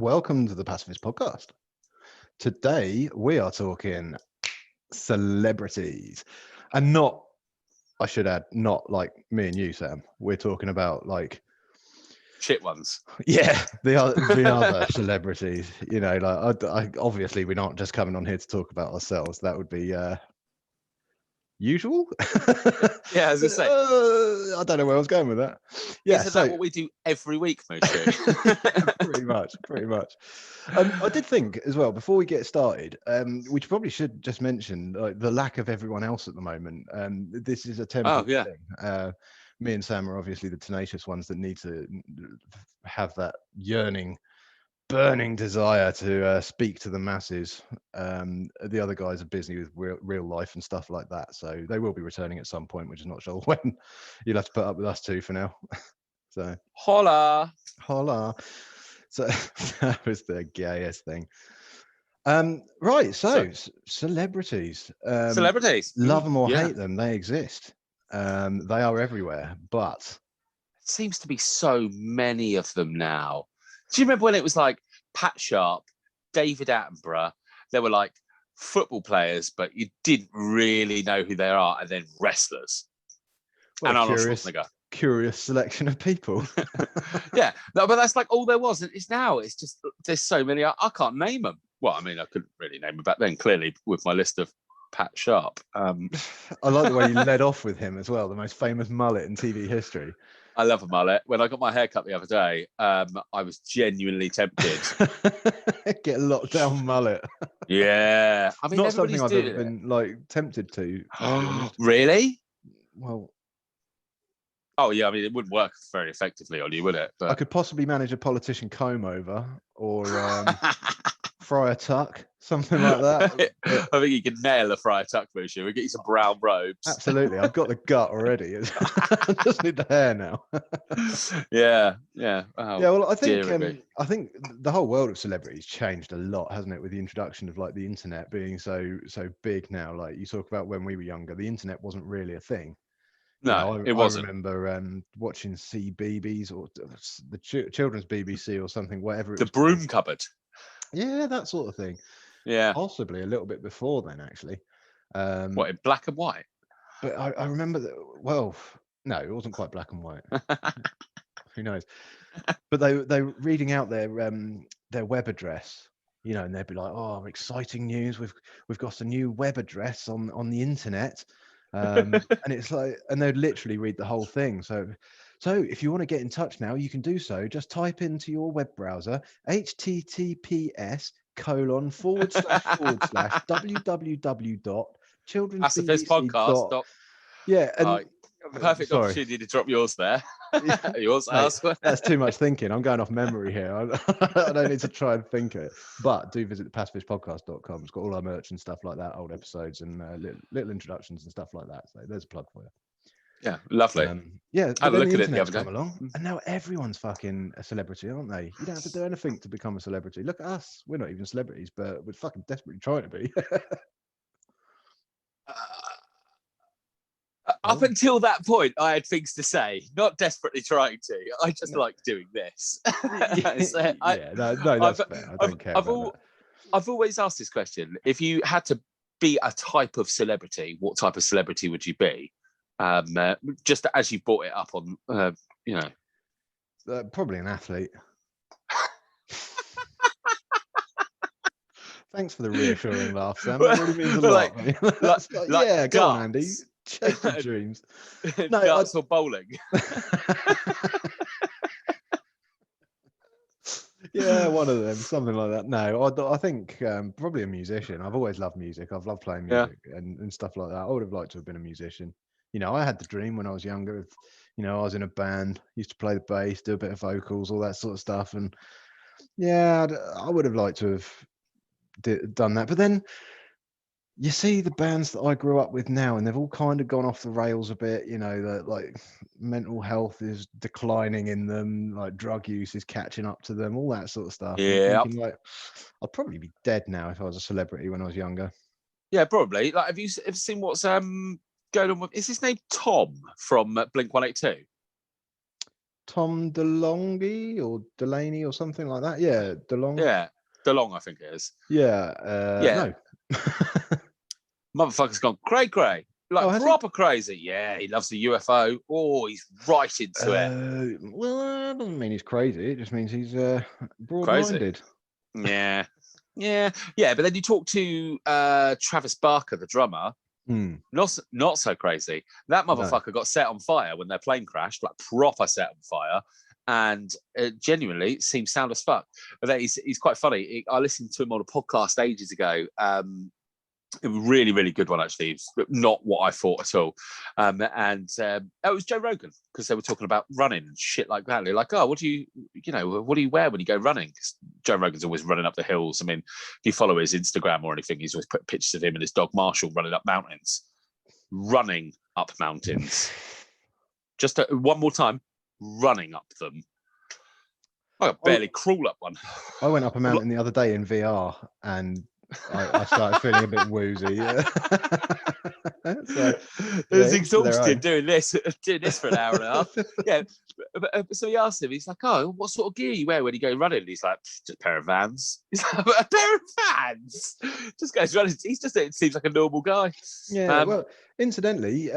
welcome to the Pacifists Podcast. Today we are talking celebrities, and not, I should add, not like me and you, Sam. We're talking about like shit ones. Yeah, the other celebrities. You know, like I obviously we're not just coming on here to talk about ourselves. That would be usual. Yeah, as I say, I don't know where I was going with that. Yeah, isn't that what we do every week, Moshe? pretty much. I did think as well before we get started, which probably should just mention like the lack of everyone else at the moment. This is a temporary thing. Me and Sam are obviously the tenacious ones that need to have that yearning, burning desire to speak to the masses. The other guys are busy with real life and stuff like that, so they will be returning at some point, which is not sure when. You'll have to put up with us two for now. So holla. So that was the gayest thing. Right, so celebrities, love them or hate them, they exist. They are everywhere, but it seems to be so many of them now. Do you remember when it was like Pat Sharp, David Attenborough? They were like football players, but you didn't really know who they are, and then wrestlers. And Arnold Schwarzenegger. Curious selection of people. Yeah, no, but that's like all there was. It's now, it's just, there's so many, I can't name them. Well, I mean, I couldn't really name them back then, clearly, with my list of Pat Sharp. I like the way you led off with him as well, the most famous mullet in TV history. I love a mullet. When I got my hair cut the other day, I was genuinely tempted. Get a lockdown mullet. Yeah. I mean, not something I've ever been like tempted to Really? Well, oh yeah, I mean, it wouldn't work very effectively on you, would it? But I could possibly manage a politician comb over or Friar Tuck, something like that. I think you could nail a Friar Tuck version. We'll get you some brown robes. Absolutely. I've got the gut already. I just need the hair now. Yeah. Oh, yeah, well, I think the whole world of celebrities changed a lot, hasn't it, with the introduction of like the internet being so big now. Like you talk about when we were younger, the internet wasn't really a thing. No, it wasn't. I remember watching CBeebies or the children's BBC or something, whatever. The broom cupboard. Yeah, that sort of thing. Yeah, possibly a little bit before then, actually. What, in black and white? But I remember that. Well, no, it wasn't quite black and white. Who knows? But they were reading out their web address, you know, and they'd be like, "Oh, exciting news! We've got a new web address on the internet." And it's like, and they'd literally read the whole thing. So if you want to get in touch now, you can do so. Just type into your web browser https://www.childrensbbc.com. Yeah, and perfect opportunity to drop yours there. Yours, elsewhere. That's too much thinking. I'm going off memory here. I don't need to try and think it. But do visit the pacifistpodcast.com. It's got all our merch and stuff like that, old episodes and little introductions and stuff like that. So there's a plug for you. Yeah, lovely. Yeah, I look at it the other day. Along, and now everyone's fucking a celebrity, aren't they? You don't have to do anything to become a celebrity. Look at us. We're not even celebrities, but we're fucking desperately trying to be. Up until that point, I had things to say, not desperately trying to. I just like doing this. That's fair. I don't care about that. I've always asked this question. If you had to be a type of celebrity, what type of celebrity would you be? Just as you brought it up on, probably an athlete. Thanks for the reassuring laugh, Sam. It really means a lot. Yeah, go on, Andy. Chase your dreams. No, darts or bowling. Yeah, one of them, something like that. No, I think probably a musician. I've always loved music. I've loved playing music and stuff like that. I would have liked to have been a musician. You know, I had the dream when I was younger. I was in a band, used to play the bass, do a bit of vocals, all that sort of stuff. And yeah, I would have liked to have done that. But then you see the bands that I grew up with now, and they've all kind of gone off the rails a bit. You know, that like mental health is declining in them, like drug use is catching up to them, all that sort of stuff. Yeah, thinking, like, I'd probably be dead now if I was a celebrity when I was younger. Yeah, probably. Like, have you seen what's going on with? Is his name Tom from Blink-182? Tom DeLonge or Delaney or something like that. Yeah, DeLong. Yeah, DeLong, I think it is. Yeah, Yeah. no. Motherfucker's gone cray, like Has proper crazy. Yeah, he loves the UFO. Oh, he's right into it. Well, that doesn't mean he's crazy. It just means he's Crazy. broad-minded. Yeah. But then you talk to Travis Barker, the drummer. Not so crazy. That motherfucker got set on fire when their plane crashed, like proper set on fire, and genuinely seems sound as fuck. But he's quite funny. I listened to him on a podcast ages ago. It was really, really good one, actually. It's not what I thought at all. It was Joe Rogan, because they were talking about running and shit like that. They're like, oh, what do you wear when you go running? 'Cause Joe Rogan's always running up the hills. I mean, if you follow his Instagram or anything, he's always put pictures of him and his dog Marshall running up mountains. Just one more time, running up them. I could barely crawl up one. I went up a mountain the other day in VR and I started feeling a bit woozy. So, it's exhausted doing this for an hour and a half. Yeah. So he asked him, he's like, oh, what sort of gear you wear when you go running? And he's like, just a pair of Vans. He's like, a pair of Vans? Just goes running. It seems like a normal guy. Yeah, well, incidentally,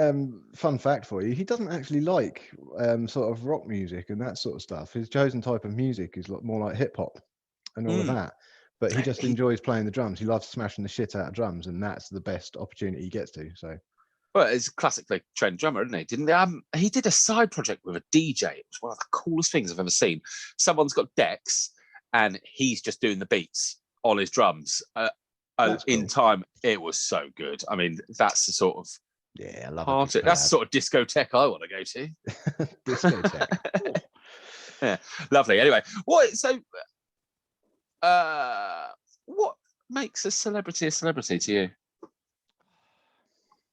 fun fact for you, he doesn't actually like sort of rock music and that sort of stuff. His chosen type of music is more like hip hop and all of that. But he just enjoys playing the drums. He loves smashing the shit out of drums, and that's the best opportunity he gets to. So, well, he's a classically trained drummer, isn't he? He did a side project with a DJ. It was one of the coolest things I've ever seen. Someone's got decks, and he's just doing the beats on his drums. In time, it was so good. I mean, that's the sort of I love party. That's the sort of discotheque I want to go to. Discotheque. Yeah, lovely. Anyway, what makes a celebrity to you?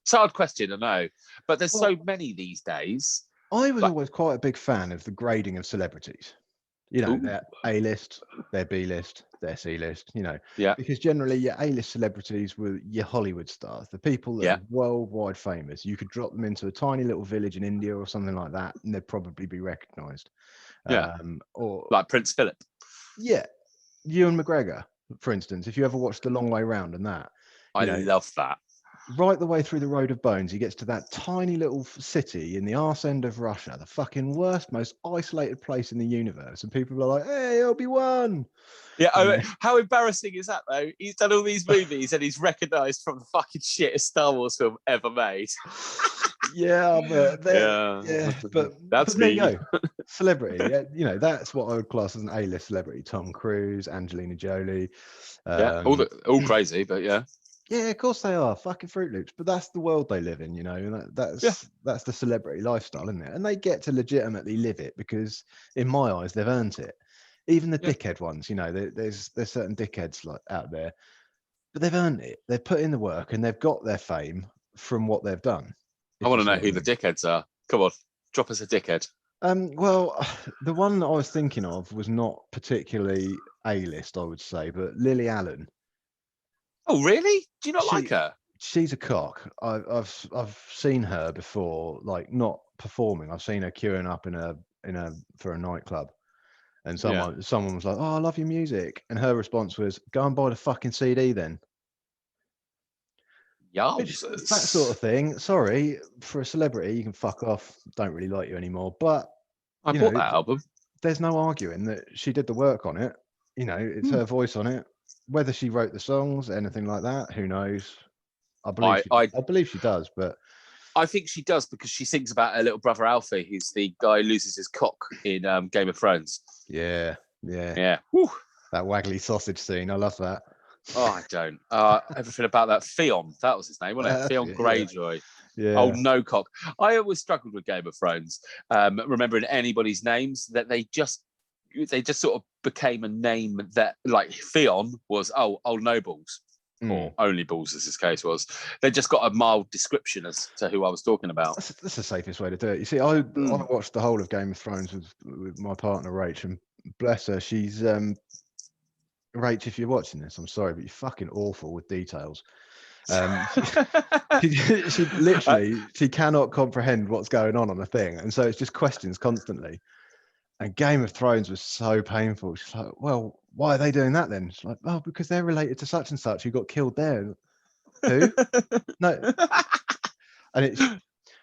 It's a hard question, I know, but there's so many these days. I was always quite a big fan of the grading of celebrities. You know, they're A-list, they're B-list, they're C-list, you know. Yeah. Because generally your A-list celebrities were your Hollywood stars, the people that are worldwide famous. You could drop them into a tiny little village in India or something like that, and they'd probably be recognised. Yeah. Or like Prince Philip. Yeah. Ewan McGregor, for instance, if you ever watched The Long Way Round and that. I love that. Right the way through the Road of Bones, he gets to that tiny little city in the arse end of Russia, the fucking worst, most isolated place in the universe. And people are like, hey, Obi-Wan. Yeah, how embarrassing is that, though? He's done all these movies and he's recognised from the fucking shittest Star Wars film ever made. But that's there me. you go. Celebrity, you know, that's what I would class as an A-list celebrity. Tom Cruise, Angelina Jolie. All crazy, but yeah. Yeah, of course they are. Fucking Fruit Loops. But that's the world they live in, you know. And that's the celebrity lifestyle, isn't it? And they get to legitimately live it because, in my eyes, they've earned it. Even the dickhead ones, you know, there's certain dickheads like out there, but they've earned it. They've put in the work and they've got their fame from what they've done. I want to know who the dickheads are. Come on, drop us a dickhead. Well, the one that I was thinking of was not particularly A-list, I would say, but Lily Allen. Oh, really? Do you not like her? She's a cock. I've seen her before, like not performing. I've seen her queuing up for a nightclub, and someone was like, "Oh, I love your music," and her response was, "Go and buy the fucking CD then." Yeah, that sort of thing. Sorry, for a celebrity, you can fuck off. Don't really like you anymore. But I bought that album. There's no arguing that she did the work on it. You know, it's her voice on it. Whether she wrote the songs, anything like that, who knows? I believe she does, but I think she does because she sings about her little brother Alfie, who's the guy who loses his cock in Game of Thrones. Yeah. Whew. That waggly sausage scene, I love that. Oh, I don't. Everything about that. Theon, that was his name, wasn't it? Theon Greyjoy. Yeah. Oh, no cock. I always struggled with Game of Thrones, remembering anybody's names that they just sort of became a name that, like, Theon was old nobles, or only bulls, as this case was. They just got a mild description as to who I was talking about. That's the safest way to do it. You see, I watched the whole of Game of Thrones with my partner Rach, and bless her, she's Rach, if you're watching this, I'm sorry, but you're fucking awful with details. She literally she cannot comprehend what's going on a thing, and so it's just questions constantly. And Game of Thrones was so painful. She's like, well, why are they doing that then? She's like, oh, because they're related to such and such who got killed there. Who? No. And it's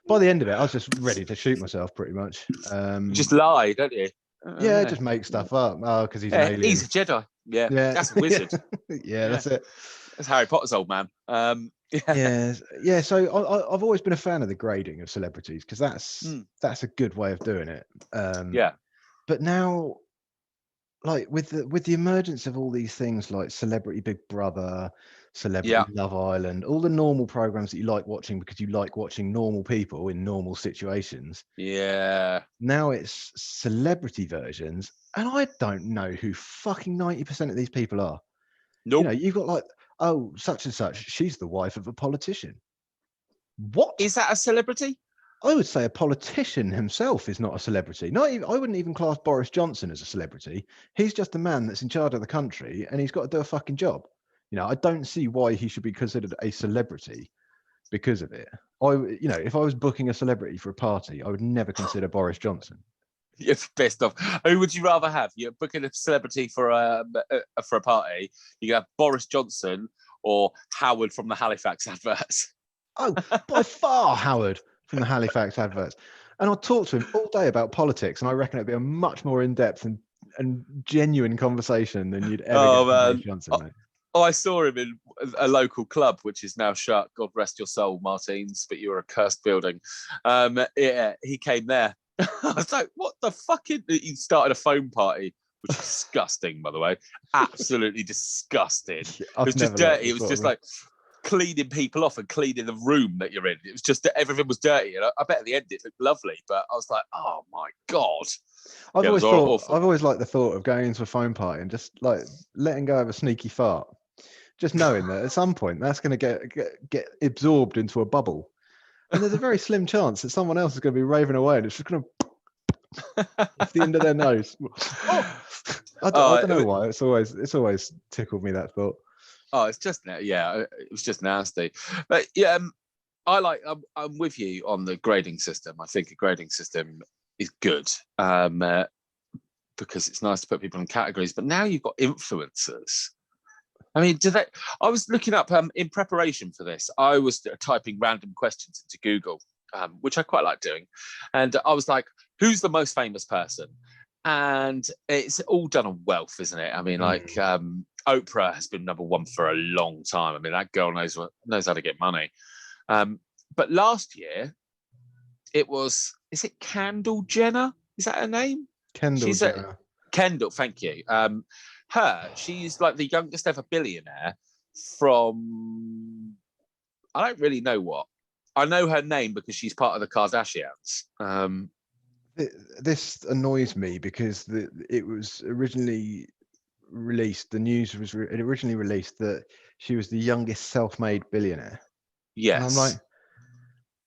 by the end of it, I was just ready to shoot myself pretty much. You just lie, don't you? Yeah, just make stuff up. Oh, because he's an alien. He's a Jedi. Yeah, that's a wizard. Yeah, that's it. That's Harry Potter's old man. Yeah. So I've always been a fan of the grading of celebrities because that's a good way of doing it. But now, like with the emergence of all these things like Celebrity Big Brother, Celebrity Love Island, all the normal programs that you like watching because you like watching normal people in normal situations. Yeah. Now it's celebrity versions, and I don't know who fucking 90% of these people are. Nope. You know, you've got like, oh, such and such, she's the wife of a politician. What? Is that a celebrity? I would say a politician himself is not a celebrity. Not even, I wouldn't even class Boris Johnson as a celebrity. He's just a man that's in charge of the country and he's got to do a fucking job. You know, I don't see why he should be considered a celebrity because of it. If I was booking a celebrity for a party, I would never consider Boris Johnson. You're pissed off. Who would you rather have? You're booking a celebrity for a party. You have Boris Johnson or Howard from the Halifax adverts. Oh, by far Howard from the Halifax adverts. And I'll talk to him all day about politics, and I reckon it'd be a much more in-depth and genuine conversation than you'd ever get from Boris Johnson, mate. Oh, I saw him in a local club, which is now shut. God rest your soul, Martins, but you're a cursed building. He came there. I was like, what the fuck? He started a foam party, which is disgusting, by the way. Absolutely disgusting. It was just dirty. It was just like cleaning people off and cleaning the room that you're in. It was just that everything was dirty. And I bet at the end it looked lovely, but I was like, oh my God. I've always liked the thought of going into a foam party and just like letting go of a sneaky fart. Just knowing that at some point that's going to get absorbed into a bubble. And there's a very slim chance that someone else is going to be raving away and it's just going to off the end of their nose. I don't know why. It's always tickled me, that thought. Oh, it's just, it was just nasty. But yeah, I'm with you on the grading system. I think a grading system is good because it's nice to put people in categories. But now you've got influencers. I mean, I was looking up in preparation for this. I was typing random questions into Google, which I quite like doing. And I was like, who's the most famous person? And it's all done on wealth, isn't it? I mean, like Oprah has been number one for a long time. I mean, that girl knows how to get money. But last year, is it Kendall Jenner? Is that her name? Kendall Jenner. Kendall, thank you. She's like the youngest ever billionaire from, I don't really know what. I know her name because she's part of the Kardashians. This annoys me because it was originally released, the news was originally released that she was the youngest self-made billionaire. Yes. And I'm like,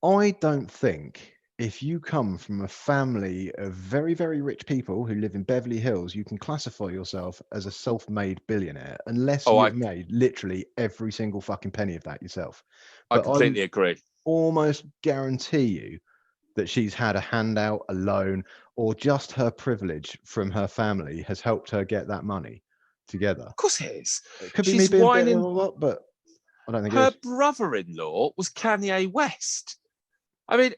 I don't think if you come from a family of very, very rich people who live in Beverly Hills, you can classify yourself as a self-made billionaire unless you've made literally every single fucking penny of that yourself. I completely agree. Almost guarantee you that she's had a handout, a loan, or just her privilege from her family has helped her get that money together. Of course it is. It could be me being bitter or what, but I don't think her brother-in-law was Kanye West. I mean,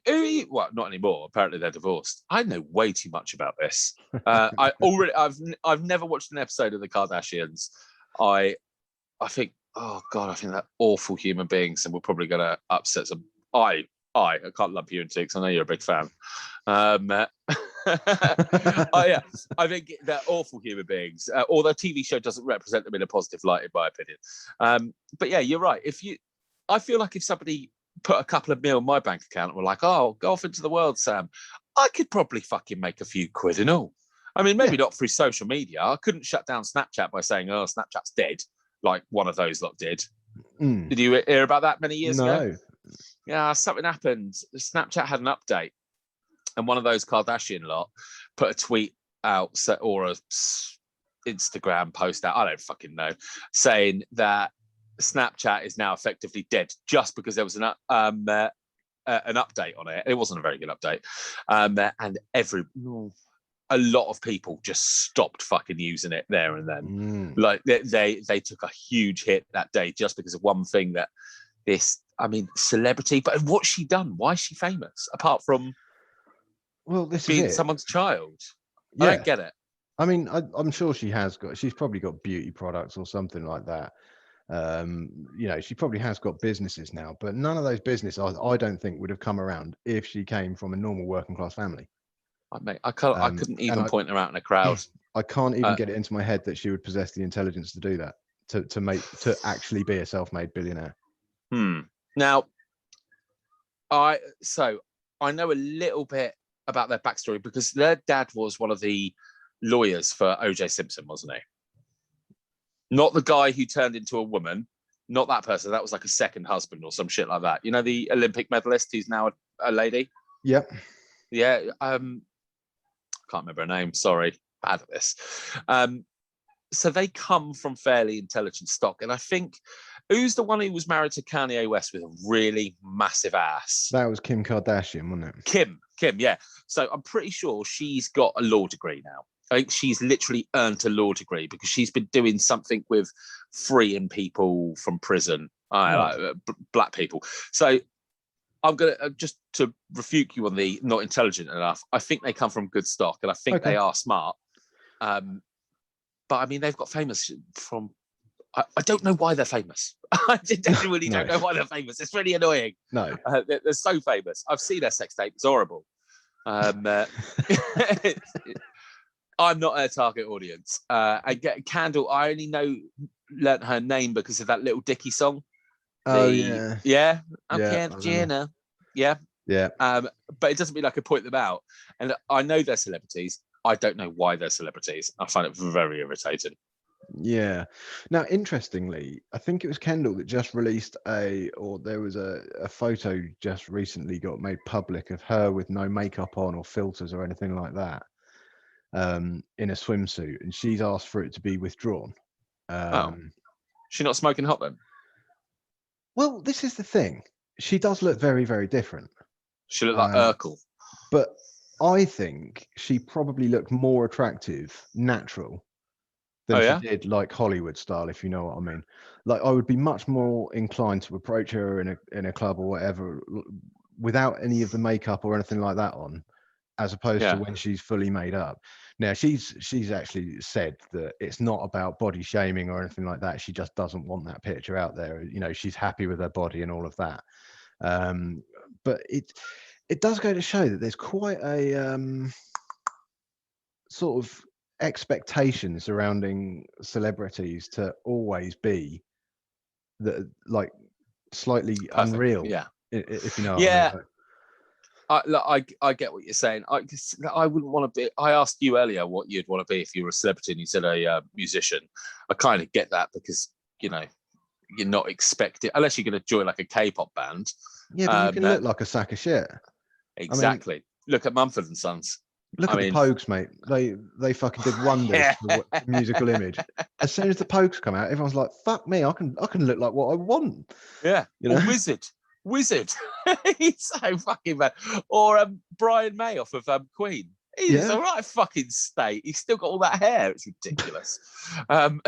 not anymore. Apparently they're divorced. I know way too much about this. I've never watched an episode of the Kardashians. I think, oh God, I think they're awful human beings and we're probably going to upset some. I can't lump you into because I know you're a big fan. I think they're awful human beings. Although TV show doesn't represent them in a positive light, in my opinion. But yeah, you're right. I feel like if somebody put a couple of mil in my bank account and were like, oh, go off into the world, Sam, I could probably fucking make a few quid and all. I mean, maybe not through social media. I couldn't shut down Snapchat by saying, oh, Snapchat's dead, like one of those lot did. Did you hear about that many years ago? Yeah, something happened. Snapchat had an update and one of those Kardashian lot put a tweet out or a Instagram post out, I don't fucking know, saying that Snapchat is now effectively dead just because there was an update on it. It wasn't a very good update, and a lot of people just stopped fucking using it there and then. Like they took a huge hit that day just because of one thing that celebrity. But what's she done? Why is she famous apart from this being is it. someone's child? Yeah. I don't get it. I mean, I'm sure she's probably got beauty products or something like that. She probably has got businesses now, but none of those businesses I don't think would have come around if she came from a normal working class family. I couldn't even point her out in a crowd. I can't even get it into my head that she would possess the intelligence to do that, to actually be a self-made billionaire. Now, I know a little bit about their backstory because their dad was one of the lawyers for O.J. Simpson, wasn't he? Not the guy who turned into a woman, not that person. That was like a second husband or some shit like that. You know, the Olympic medalist who's now a lady? Yep. Yeah. Can't remember her name. Sorry. Bad at this. So they come from fairly intelligent stock. And I think, who's the one who was married to Kanye West with a really massive ass? That was Kim Kardashian, wasn't it? Kim, yeah. So I'm pretty sure she's got a law degree now. I think she's literally earned a law degree because she's been doing something with freeing people from prison, black people. So I'm going to, just to refute you on the not intelligent enough, I think they come from good stock and I think they are smart. But I mean, they've got famous from, I don't know why they're famous. I genuinely don't know why they're famous. It's really annoying. No. They're so famous. I've seen their sex tape. It's horrible. I'm not a target audience. I get Candle. I only learnt her name because of that Little Dicky song. Yeah. I'm Jenna. Yeah. But it doesn't mean I could point them out. And I know they're celebrities. I don't know why they're celebrities. I find it very irritating. Yeah. Now, interestingly, I think it was Kendall that just released there was a photo just recently got made public of her with no makeup on or filters or anything like that. In a swimsuit, and she's asked for it to be withdrawn. She's not smoking hot then? Well, this is the thing. She does look very, very different. She looked like Urkel. But I think she probably looked more attractive, natural, than she did like Hollywood style, if you know what I mean. Like, I would be much more inclined to approach her in a club or whatever without any of the makeup or anything like that on, as opposed to when she's fully made up. Now, she's actually said that it's not about body shaming or anything like that. She just doesn't want that picture out there. You know, she's happy with her body and all of that. But it does go to show that there's quite a sort of expectation surrounding celebrities to always be like slightly perfect, unreal. Yeah. If you know what I mean. I get what you're saying. I wouldn't want to be. I asked you earlier what you'd want to be if you were a celebrity, and you said a musician. I kind of get that because you're not expecting, unless you're going to join like a K-pop band. Yeah, but you can look like a sack of shit. Exactly. I mean, look at Mumford and Sons. Look at the Pogues, mate. They fucking did wonders for musical image. As soon as the Pogues come out, everyone's like, "Fuck me, I can look like what I want." Yeah, you know? Wizard. He's so fucking bad. Or Brian May off of Queen. He's a right fucking state. He's still got all that hair. It's ridiculous. Good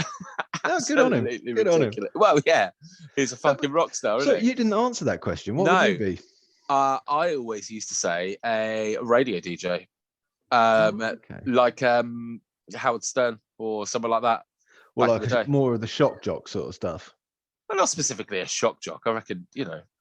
on him. Good on him. Well, yeah, he's a fucking rock star. So you didn't answer that question. What would you be? I always used to say a radio DJ, like Howard Stern or someone like that. Well, like more of the shock jock sort of stuff. Well, not specifically a shock jock. I reckon,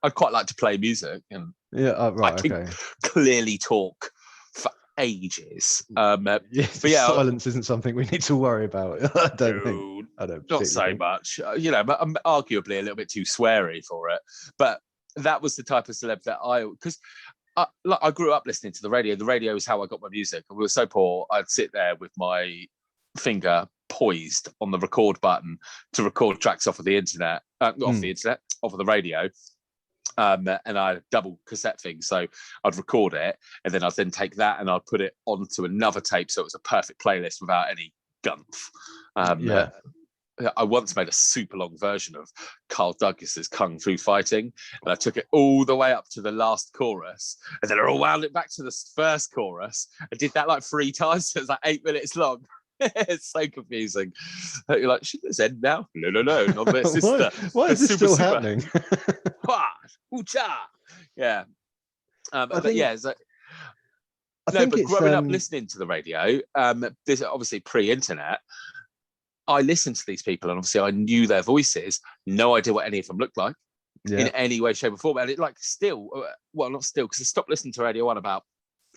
I'd quite like to play music, and I can clearly talk for ages. But silence isn't something we need to worry about. I don't. Not so much. But I'm arguably a little bit too sweary for it. But that was the type of celeb that because I grew up listening to the radio. The radio is how I got my music. And we were so poor, I'd sit there with my finger poised on the record button to record tracks off of the internet, off of the radio. And I had a double cassette thing. So I'd record it and then I'd then take that and I'd put it onto another tape. So it was a perfect playlist without any gumph. I once made a super long version of Carl Douglas's Kung Fu Fighting, and I took it all the way up to the last chorus, and then I wound it back to the first chorus. I did that like 3 times, so it's like 8 minutes long. It's so confusing. You're like, should this end now? No, not this. Why is this still happening? Yeah. But think, yeah, but growing up listening to the radio, this obviously pre-internet, I listened to these people, and obviously I knew their voices, no idea what any of them looked like in any way, shape, or form. And it not still, because I stopped listening to Radio 1 about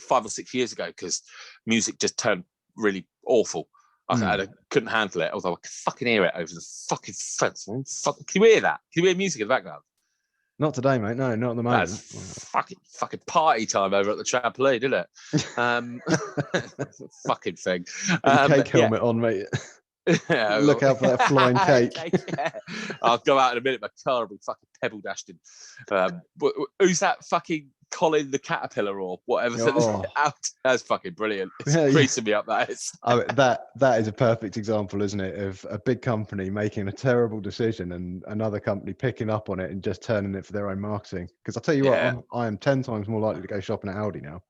5 or 6 years ago because music just turned really awful. I couldn't handle it, although I could fucking hear it over the fucking fence. Can you hear that? Can you hear music in the background? Not today, mate. No, not at the moment. That's fucking party time over at the trampoline, isn't it? Fucking thing. Cake helmet on, mate. Yeah, look out for that flying cake. I'll go out in a minute. My car will be fucking pebble dashed in. Who's that fucking Colin the Caterpillar or whatever? Out? That's fucking brilliant. It's creasing me up. That is. That is a perfect example, isn't it, of a big company making a terrible decision and another company picking up on it and just turning it for their own marketing. Because I'll tell you what, I am 10 times more likely to go shopping at Aldi now.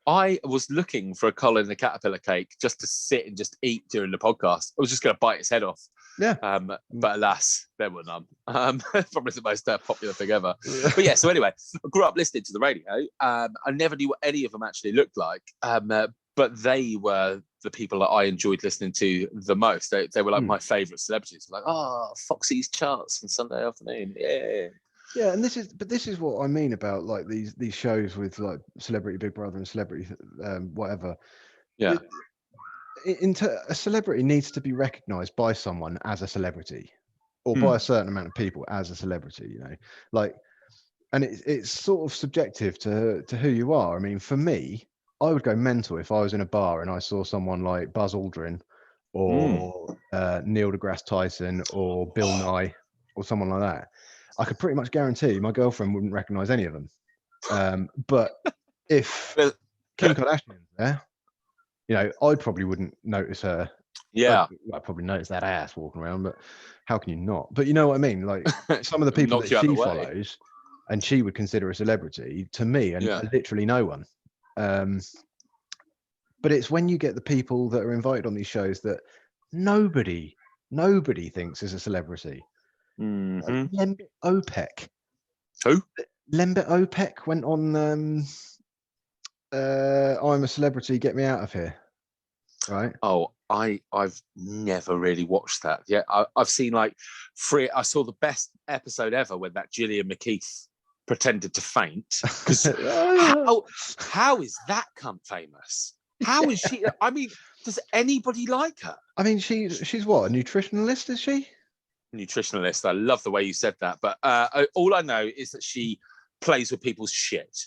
I was looking for a Colin the Caterpillar cake just to sit and just eat during the podcast. I was just going to bite its head off. Yeah. But alas, there were none. Probably the most popular thing ever. But yeah, so anyway, I grew up listening to the radio. I never knew what any of them actually looked like. But they were the people that I enjoyed listening to the most. They were like my favourite celebrities. Like, Foxy's charts on Sunday afternoon. Yeah. Yeah, and this is what I mean about like these shows with like Celebrity Big Brother and Celebrity whatever. Yeah. A celebrity needs to be recognised by someone as a celebrity, or by a certain amount of people as a celebrity. You know, like, and it's sort of subjective to who you are. I mean, for me, I would go mental if I was in a bar and I saw someone like Buzz Aldrin, or Neil deGrasse Tyson, or Bill Nye, or someone like that. I could pretty much guarantee my girlfriend wouldn't recognize any of them. But if Kim Kardashian's there, you know, I probably wouldn't notice her. Yeah. I'd probably notice that ass walking around, but how can you not? But you know what I mean? Like some of the people that she follows and she would consider a celebrity, to me, and literally no one. But it's when you get the people that are invited on these shows that nobody thinks is a celebrity. Lembit Opek. Who? Lembit Opek went on I'm a Celebrity, Get Me Out of Here. Right? Oh, I've never really watched that. Yeah, I've seen like 3. I saw the best episode ever when that Gillian McKeith pretended to faint. Because how is that cunt famous? How is she? I mean, does anybody like her? I mean, she's what, a nutritionalist, is she? Nutritionalist. I love the way you said that, but all I know is that she plays with people's shit.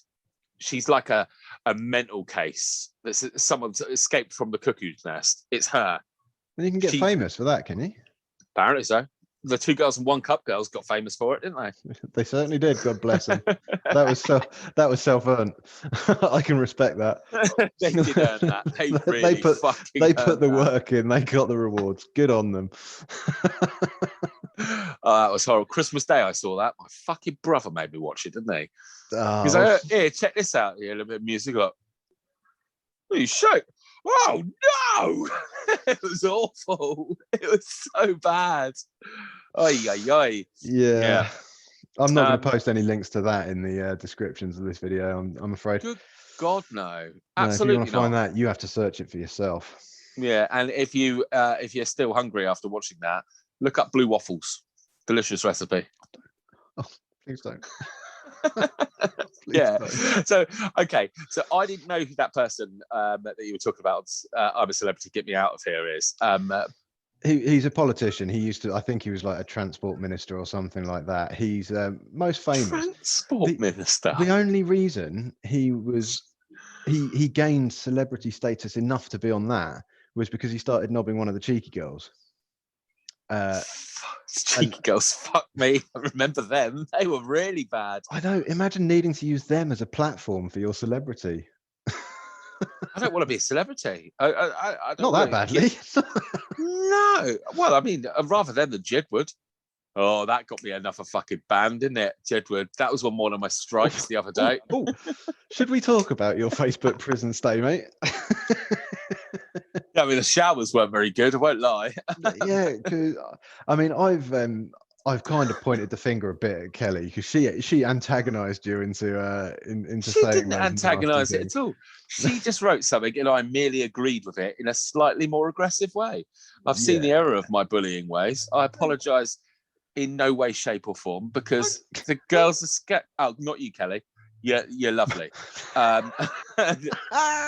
She's like a mental case that's someone's escaped from the cuckoo's nest. It's her. And you can get famous for that, can you? Apparently so. The 2 Girls and 1 Cup girls got famous for it, didn't they? They certainly did. God bless them. That was self-earned. I can respect that. They did earn that. They put the work in. They got the rewards. Good on them. That was horrible. Christmas Day, I saw that. My fucking brother made me watch it, didn't he? He's like, here, check this out. Here, a little bit of music. Like, what are you showing? Oh no! It was awful. It was so bad. Yeah. I'm not going to post any links to that in the descriptions of this video. I'm afraid. Good God, no. Absolutely. No, if you want to find that, you have to search it for yourself. Yeah, and if you're still hungry after watching that, look up blue waffles. Delicious recipe. Oh, please don't. Yeah. So okay. So I didn't know who that person that you were talking about. I'm a Celebrity, Get Me Out of Here is. He's a politician. He used to. I think he was like a transport minister or something like that. He's most famous. Transport minister. The only reason he gained celebrity status enough to be on that was because he started knobbing one of the cheeky girls. Cheeky girls, fuck me. I remember them. They were really bad. I know. Imagine needing to use them as a platform for your celebrity. I don't want to be a celebrity. I don't Not that badly. No. Well, I mean, rather than Jedward. Oh, that got me another fucking ban, didn't it, Jedward? That was one of my strikes the other day. Oh, should we talk about your Facebook prison stay, mate? I mean, the showers weren't very good. I won't lie. Yeah, because I mean, I've kind of pointed the finger a bit at Kelly because she antagonised you into She saying didn't those antagonise nasty it things. at all. She just wrote something, and I merely agreed with it in a slightly more aggressive way. I've seen the Yeah. error of my bullying ways. I apologise in no way, shape, or form because the girls are scared. Oh, not you, Kelly. You're lovely.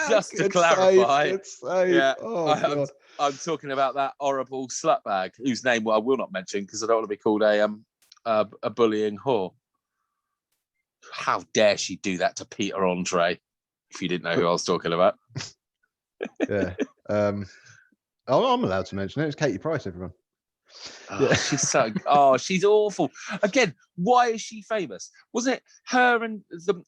Just to Good clarify, save, good save. yeah, Oh God. I'm talking about that horrible slutbag whose name I will not mention because I don't want to be called a bullying whore. How dare she do that to Peter Andre? If you didn't know who I was talking about. Yeah. I'm allowed to mention it. It's Katie Price, everyone. Oh, yeah. She's awful. Again, why is she famous? Wasn't it her and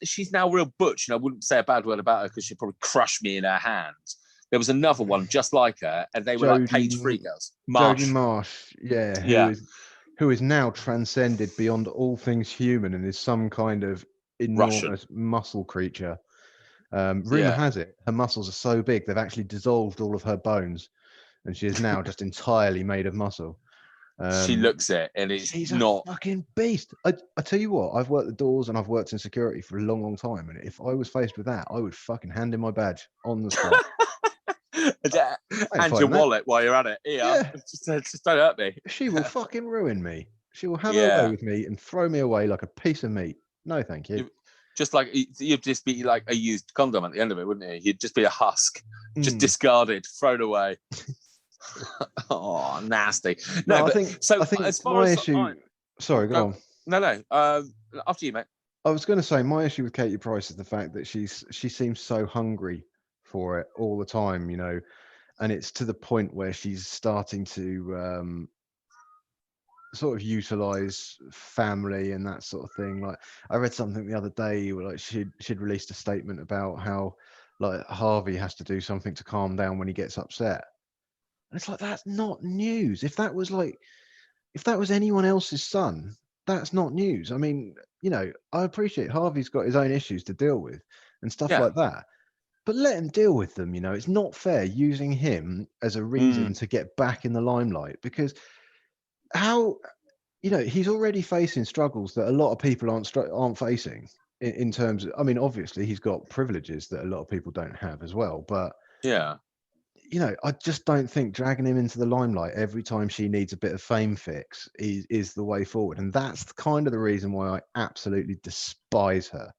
she's now real butch, and I wouldn't say a bad word about her because she'd probably crush me in her hands. There was another one just like her, and they were like page 3 girls. Jodie Marsh, yeah, yeah. who is now transcended beyond all things human and is some kind of enormous Russian muscle creature. Rumor has it her muscles are so big they've actually dissolved all of her bones, and she is now just entirely made of muscle. She looks it, and she's not a fucking beast. I tell you what, I've worked the doors and I've worked in security for a long, long time, and if I was faced with that, I would fucking hand in my badge on the spot. And your wallet while you're at it. Yeah. Just don't hurt me. She will fucking ruin me. She will have her way with me and throw me away like a piece of meat. No, thank you. Just like you'd just be like a used condom at the end of it, wouldn't you? You'd just be a husk, just discarded, thrown away. Oh, nasty. No, but I think as far as issue. Sorry, go on. No. After you, mate. I was going to say my issue with Katie Price is the fact that she seems so hungry for it all the time, you know, and it's to the point where she's starting to sort of utilize family and that sort of thing. Like I read something the other day where like she'd released a statement about how like Harvey has to do something to calm down when he gets upset. And it's like, that's not news. If that was anyone else's son, that's not news. I mean, you know, I appreciate Harvey's got his own issues to deal with and stuff like that. But let him deal with them, you know. It's not fair using him as a reason to get back in the limelight, because how, you know, he's already facing struggles that a lot of people aren't facing in terms of, I mean, obviously he's got privileges that a lot of people don't have as well, but you know, I just don't think dragging him into the limelight every time she needs a bit of fame fix is the way forward. And that's kind of the reason why I absolutely despise her.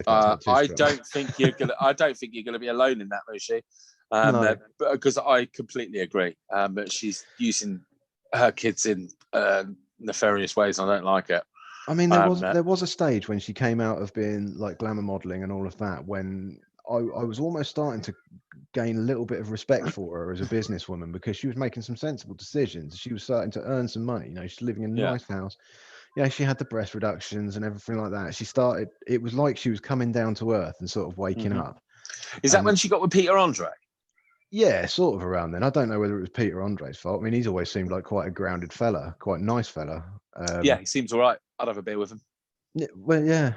I don't think you're gonna be alone in that, Rishi. Because I completely agree. But she's using her kids in nefarious ways. I don't like it. I mean, there was a stage when she came out of being like glamour modeling and all of that, when I was almost starting to gain a little bit of respect for her as a businesswoman, because she was making some sensible decisions. She was starting to earn some money. You know, she's living in a nice house. Yeah, she had the breast reductions and everything like that. It was like she was coming down to earth and sort of waking up. Is that when she got with Peter Andre? Yeah, sort of around then. I don't know whether it was Peter Andre's fault. I mean, he's always seemed like quite a grounded fella, quite a nice fella. Yeah, he seems all right. I'd have a beer with him. Well, yeah.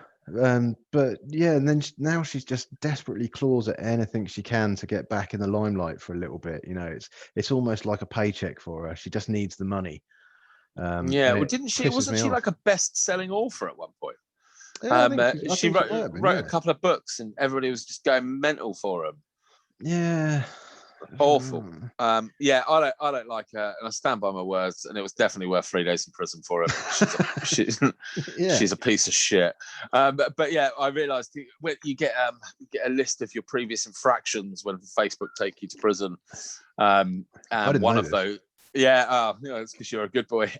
But yeah, and then now she's just desperately claws at anything she can to get back in the limelight for a little bit. You know, it's almost like a paycheck for her. She just needs the money. Well, didn't she? Wasn't she like a best-selling author at one point? She wrote a couple of books, and everybody was just going mental for him. Yeah, awful. I don't like her, and I stand by my words. And it was definitely worth 3 days in prison for her. She's a piece of shit. But yeah, I realised you get a list of your previous infractions when Facebook take you to prison. And one of those. Yeah, it's because you're a good boy.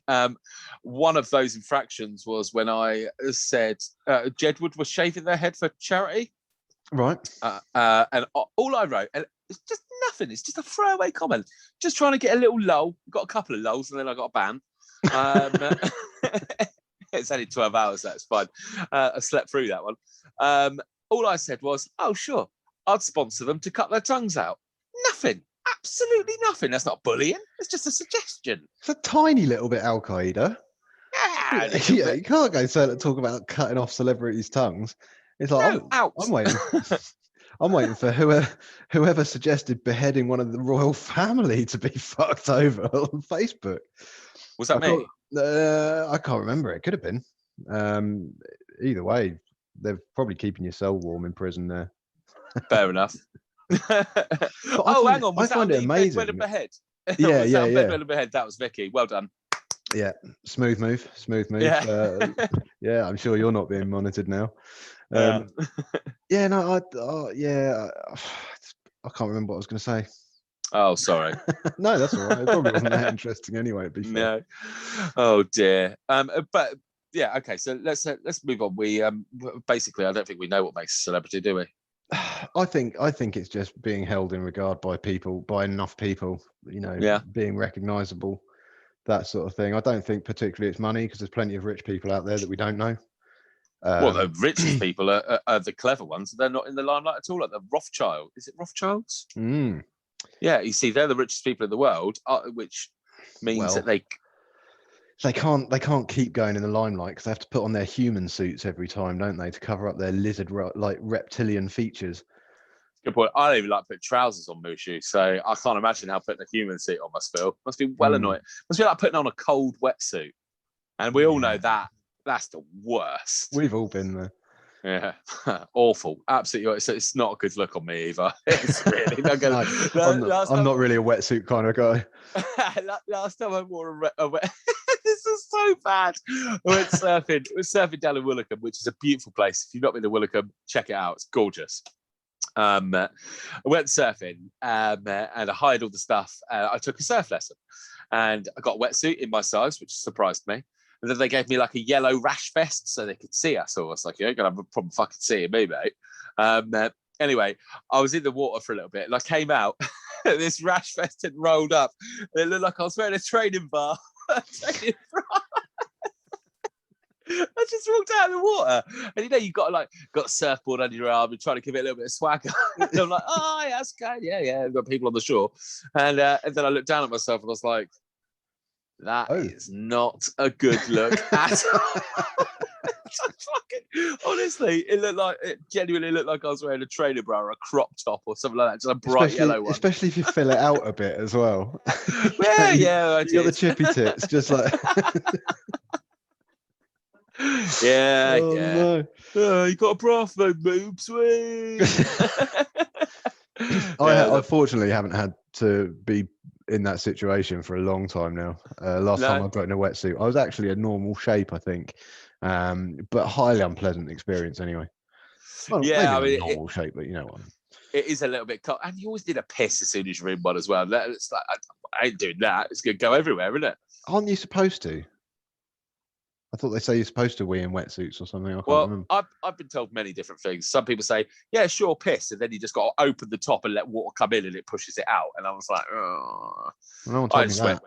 One of those infractions was when I said Jedward was shaving their head for charity. Right. And all I wrote, and it's just nothing. It's just a throwaway comment. Just trying to get a little lull. Got a couple of lulls, and then I got a ban. It's only 12 hours. That's fine. I slept through that one. All I said was, "Oh, sure. I'd sponsor them to cut their tongues out. Nothing. Absolutely nothing. That's not bullying. It's just a suggestion. It's a tiny little bit Al Qaeda. Yeah, you can't go talk about cutting off celebrities' tongues. It's like I'm waiting. I'm waiting for whoever suggested beheading one of the royal family to be fucked over on Facebook. Was that me? I can't remember. It could have been. Either way, they're probably keeping your soul warm in prison there. Fair enough. Hang on. Was I find it amazing. Bedwell and Behead? Yeah, Bedwell and Behead. That was Vicky. Well done. Yeah, smooth move. Yeah, yeah. I'm sure you're not being monitored now. Yeah, no, I can't remember what I was going to say. Oh, sorry. No, that's all right. It probably wasn't that interesting anyway. To be fair. No. Oh dear. But yeah, okay. So let's move on. We basically, I don't think we know what makes a celebrity, do we? I think it's just being held in regard by enough people. Being recognisable, that sort of thing. I don't think particularly it's money, because there's plenty of rich people out there that we don't know. Well, the richest people are the clever ones. They're not in the limelight at all. Like the Rothschild. Is it Rothschilds? Mm. Yeah, you see, they're the richest people in the world, which means that they can't keep going in the limelight, because they have to put on their human suits every time, don't they, to cover up their lizard like reptilian features. Good point. I don't even like putting trousers on Mushu, so I can't imagine how putting a human suit on must feel. Must be well annoying. Must be like putting on a cold wetsuit, and we all know that that's the worst. We've all been there. Yeah, awful. Absolutely. It's not a good look on me either. It's really not good. I'm not really a wetsuit kind of guy. Last time I wore a wet. This is so bad. I went surfing. It was surfing down in Willicombe, which is a beautiful place. If you've not been to Willicombe, check it out. It's gorgeous. I went surfing and I hired all the stuff. I took a surf lesson and I got a wetsuit in my size, which surprised me. And then they gave me like a yellow rash vest so they could see us. So I was like, you ain't gonna have a problem fucking seeing me, mate. Anyway, I was in the water for a little bit and I came out. This rash vest had rolled up. And it looked like I was wearing a training bra. I just walked out of the water, and you've got a surfboard under your arm and trying to give it a little bit of swagger. And I'm like, oh yeah, that's good, yeah. I've got people on the shore, and then I looked down at myself and I was like, that is not a good look at all. Honestly, it genuinely looked like I was wearing a trainer bra or a crop top or something like that, just a bright yellow one. Especially if you fill it out a bit as well. Yeah, you got the chippy tits, just like. Yeah. No. Oh, you got a bra for boobs, I unfortunately haven't had to be in that situation for a long time now. Last time I got in a wetsuit, I was actually a normal shape, I think, but highly unpleasant experience anyway. Well, yeah, maybe not normal shape, but you know what I mean. It is a little bit cold, and you always did a piss as soon as you're in one as well. It's like I ain't doing that. It's gonna go everywhere, isn't it? Aren't you supposed to? I thought they say you're supposed to wee in wetsuits or something. I can't remember. I've been told many different things. Some people say, yeah, sure, piss, and then you just got to open the top and let water come in and it pushes it out. And I was like, oh. No one told me that.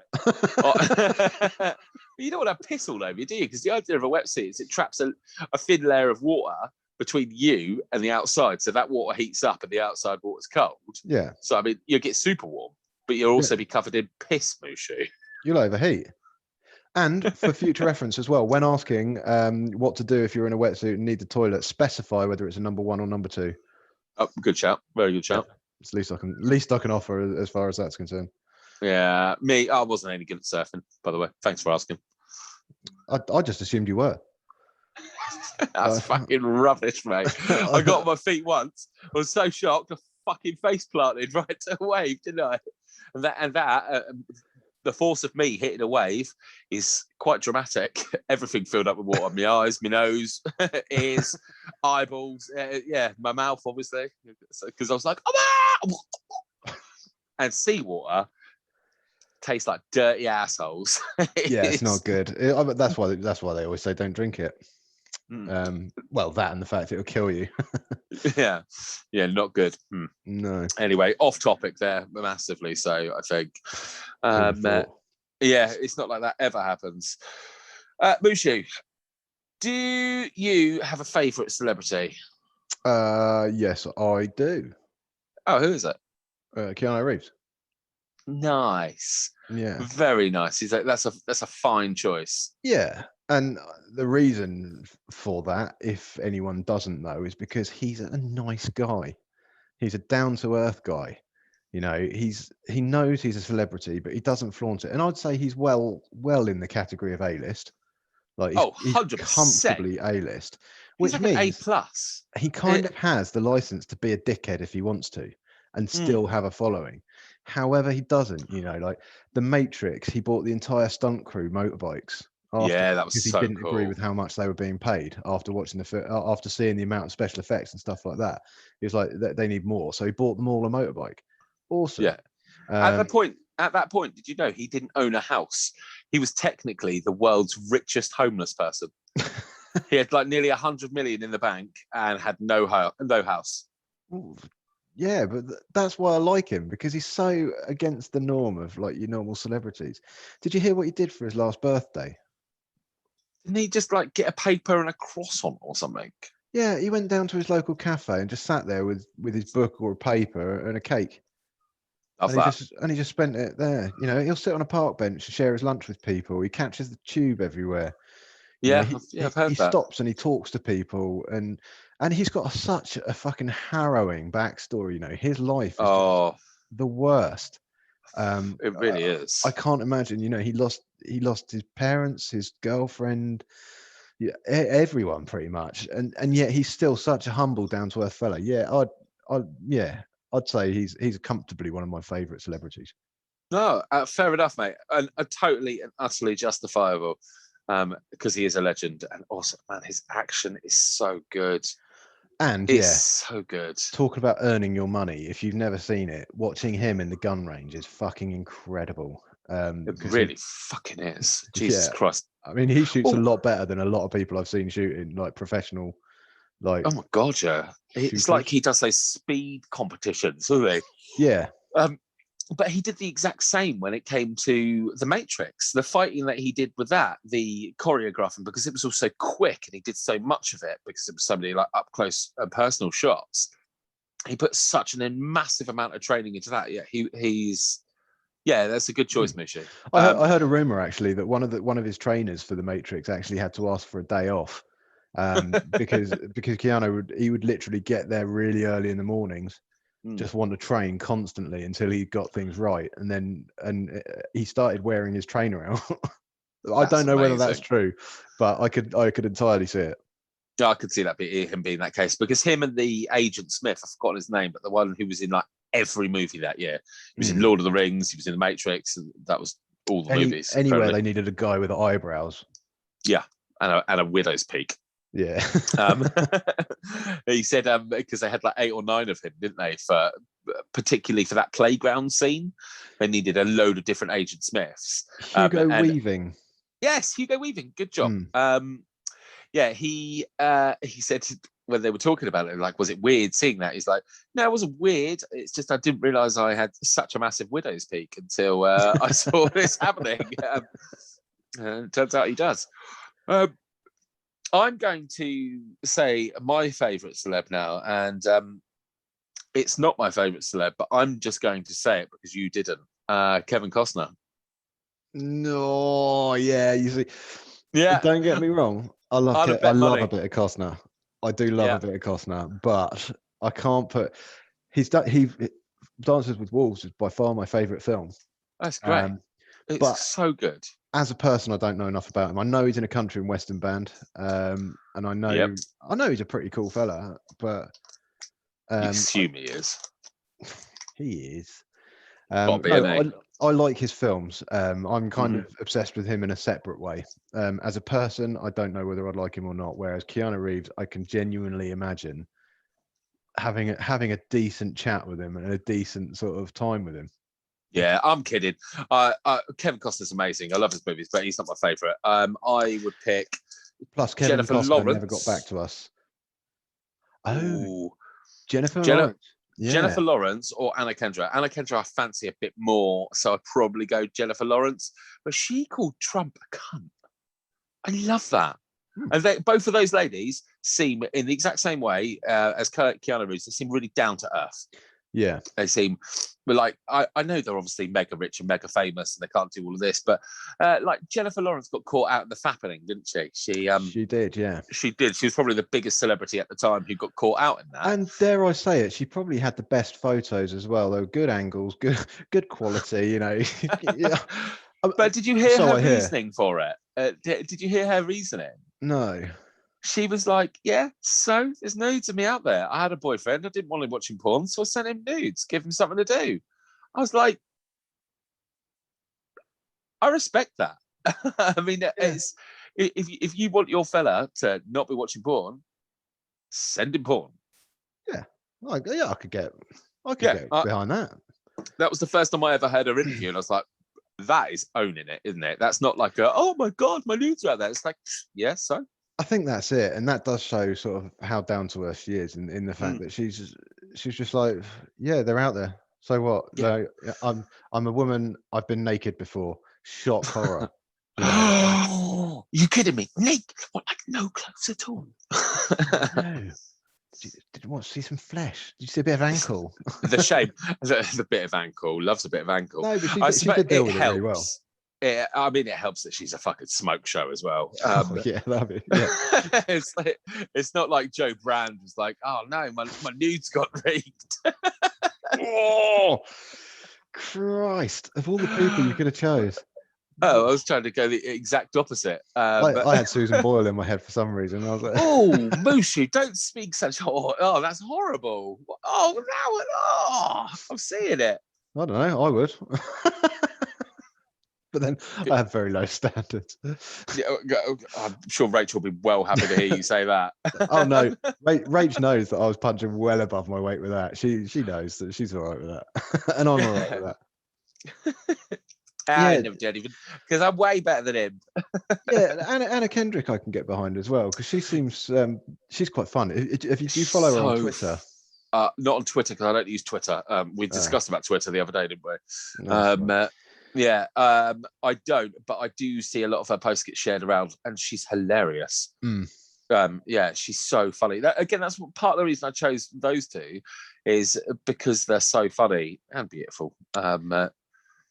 You don't want to piss all over you, do you? Because the idea of a wetsuit is it traps a thin layer of water between you and the outside. So that water heats up and the outside water's cold. Yeah. So, I mean, you'll get super warm, but you'll also be covered in piss, Mushu. You'll overheat. And for future reference as well, when asking what to do if you're in a wetsuit and need the toilet, specify whether it's a number 1 or number 2. Oh, good shout. Very good shout. It's least I can offer as far as that's concerned. Yeah, I wasn't any good at surfing, by the way. Thanks for asking. I just assumed you were. That's fucking rubbish, mate. I got on my feet once. I was so shocked, I fucking face planted right to a wave, didn't I? And that the force of me hitting a wave is quite dramatic. Everything filled up with water. My eyes, my nose, ears, eyeballs. My mouth, obviously. Because I was like, oh, and seawater tastes like dirty assholes. Yeah, it's not good. That's why they always say don't drink it. Well, that and the fact it'll kill you. yeah, not good. No. Anyway, off topic there massively. So I think, it's not like that ever happens. Mushu, do you have a favourite celebrity? Yes, I do. Oh, who is it? Keanu Reeves. Nice. Yeah. Very nice. He's like, that's a fine choice. Yeah. And the reason for that, if anyone doesn't know, is because he's a nice guy. He's a down to earth guy. You know, he knows he's a celebrity, but he doesn't flaunt it. And I'd say he's well in the category of A-list. Like he's 100%. comfortably A-list, He's which like an A means plus. he kind of has the license to be a dickhead if he wants to and still have a following. However, he doesn't, you know, like The Matrix, he bought the entire stunt crew motorbikes after Yeah, that was because he so didn't agree cool. with how much they were being paid after watching after seeing the amount of special effects and stuff like that. He was like, they need more. So he bought them all a motorbike. Awesome. Yeah. At that point, did you know he didn't own a house? He was technically the world's richest homeless person. He had like nearly 100 million in the bank and had no house. Yeah, but that's why I like him, because he's so against the norm of like your normal celebrities. Did you hear what he did for his last birthday? Didn't he just like get a paper and a croissant or something? Yeah, he went down to his local cafe and just sat there with his book or a paper and a cake. Love And that. he just spent it there. You know, he'll sit on a park bench and share his lunch with people. He catches the tube everywhere. You know, Yeah, I've heard he that. stops and he talks to people, and he's got such a fucking harrowing backstory. You know, his life is just Oh, the worst. it really is. I can't imagine. You know, he lost his parents, his girlfriend, yeah, everyone pretty much, and yet he's still such a humble, down to earth fella. Yeah, I'd say he's comfortably one of my favourite celebrities. No, fair enough, mate. And totally and utterly justifiable, because he is a legend. And also, man, his action is so good. And It's yeah, so good. talking about earning your money, if you've never seen it, watching him in the gun range is fucking incredible. It Because really fucking is. Jesus yeah, Christ. I mean, he shoots a Oh, lot better than a lot of people I've seen shooting, like professional, like oh my God, yeah. It's like shooters. he does those speed competitions, doesn't he? Yeah, Um, but he did the exact same when it came to the Matrix. The fighting that he did with that, the choreographing, because it was also quick and he did so much of it because it was so many like up close and personal shots. He put such a massive amount of training into that. Yeah, he's that's a good choice, Mishi. I heard a rumor actually that one of his trainers for the Matrix actually had to ask for a day off, because Keanu would literally get there really early in the mornings, just want to train constantly until he got things right, and then he started wearing his trainer out. I don't know whether that's true, but I could entirely see it. Yeah, I could see that him being that case, because him and the Agent Smith, I've forgotten his name, but the one who was in like every movie that year. He was in Lord of the Rings, he was in The Matrix, and that was all the movies. Anywhere they needed a guy with eyebrows. Yeah, and a widow's peak. Yeah. He said because they had like 8 or 9 of him, didn't they? Particularly for that playground scene, they needed a load of different Agent Smiths. Hugo Weaving. Yes, Hugo Weaving. Good job. He said when they were talking about it, like, was it weird seeing that? He's like, no, it wasn't weird. It's just I didn't realize I had such a massive widow's peak until I saw this happening. Turns out he does. I'm going to say my favourite celeb now, and it's not my favourite celeb, but I'm just going to say it because you didn't. Kevin Costner. No, yeah, you see. Yeah. Don't get me wrong. I love a bit of Costner. I do love a bit of Costner, but I can't put. Dances with Wolves is by far my favourite film. That's great. It's so good. As a person, I don't know enough about him. I know he's in a country and western band, and I know he's a pretty cool fella, but you assume he is. He is. I like his films. I'm kind of obsessed with him in a separate way. As a person, I don't know whether I'd like him or not. Whereas Keanu Reeves, I can genuinely imagine having a decent chat with him and a decent sort of time with him. Yeah, I'm kidding. Kevin Costner's amazing. I love his movies, but he's not my favourite. I would pick. Plus, Kevin Jennifer Costner Lawrence never got back to us. Oh, ooh. Jennifer Lawrence. Yeah. Jennifer Lawrence or Anna Kendrick. Anna Kendrick I fancy a bit more, so I'd probably go Jennifer Lawrence. But she called Trump a cunt. I love that. And both of those ladies seem in the exact same way as Keanu Reeves. They seem really down to earth. Yeah. They seem, but like I know they're obviously mega rich and mega famous, and they can't do all of this. But like Jennifer Lawrence got caught out in the fappening, didn't she? She did, yeah. She did. She was probably the biggest celebrity at the time who got caught out in that. And dare I say it, she probably had the best photos as well. They were good angles, good quality. You know. Yeah. But did you hear So her I hear. reasoning for it? Did you hear her reasoning? No. She was like, yeah, so there's nudes of me out there. I had a boyfriend. I didn't want him watching porn, so I sent him nudes, give him something to do. I was like, I respect that. I mean, it's if you want your fella to not be watching porn, send him porn. Yeah, I could get behind that. That was the first time I ever heard her interview, and I was like, that is owning it, isn't it? That's not like oh my God, my nudes are out there. It's like, yeah, so. I think that's it, and that does show sort of how down to earth she is in the fact that she's just like, yeah, they're out there. So what? Yeah. I'm a woman. I've been naked before. Shock horror. You kidding me? Naked? What? Like no clothes at all? No. Did you want to see some flesh? Did you see a bit of ankle? The shame. The bit of ankle. Loves a bit of ankle. No, but she did deal with it really well. I mean, it helps that she's a fucking smoke show as well. Yeah, that'd be, yeah. It's not like Joe Brand was like, oh no, my nudes got leaked. Oh, Christ! Of all the people you could have chose. Oh, I was trying to go the exact opposite. I had Susan Boyle in my head for some reason. I was like, oh, Mushu, don't speak such oh, that's horrible. Oh, no, I'm seeing it. I don't know. I would. But then I have very low standards. Yeah, I'm sure Rachel will be well happy to hear you say that. Oh no, Rach knows that I was punching well above my weight with that. She knows that she's all right with that, and I'm all right with that. I never did even because I'm way better than him. Yeah, Anna Kendrick I can get behind as well because she seems she's quite fun. If you do follow her on Twitter. Not on Twitter because I don't use Twitter. We discussed about Twitter the other day, didn't we? No, yeah, I don't, but I do see a lot of her posts get shared around, and she's hilarious. Yeah, she's so funny. Again, that's part of the reason I chose those two, is because they're so funny and beautiful.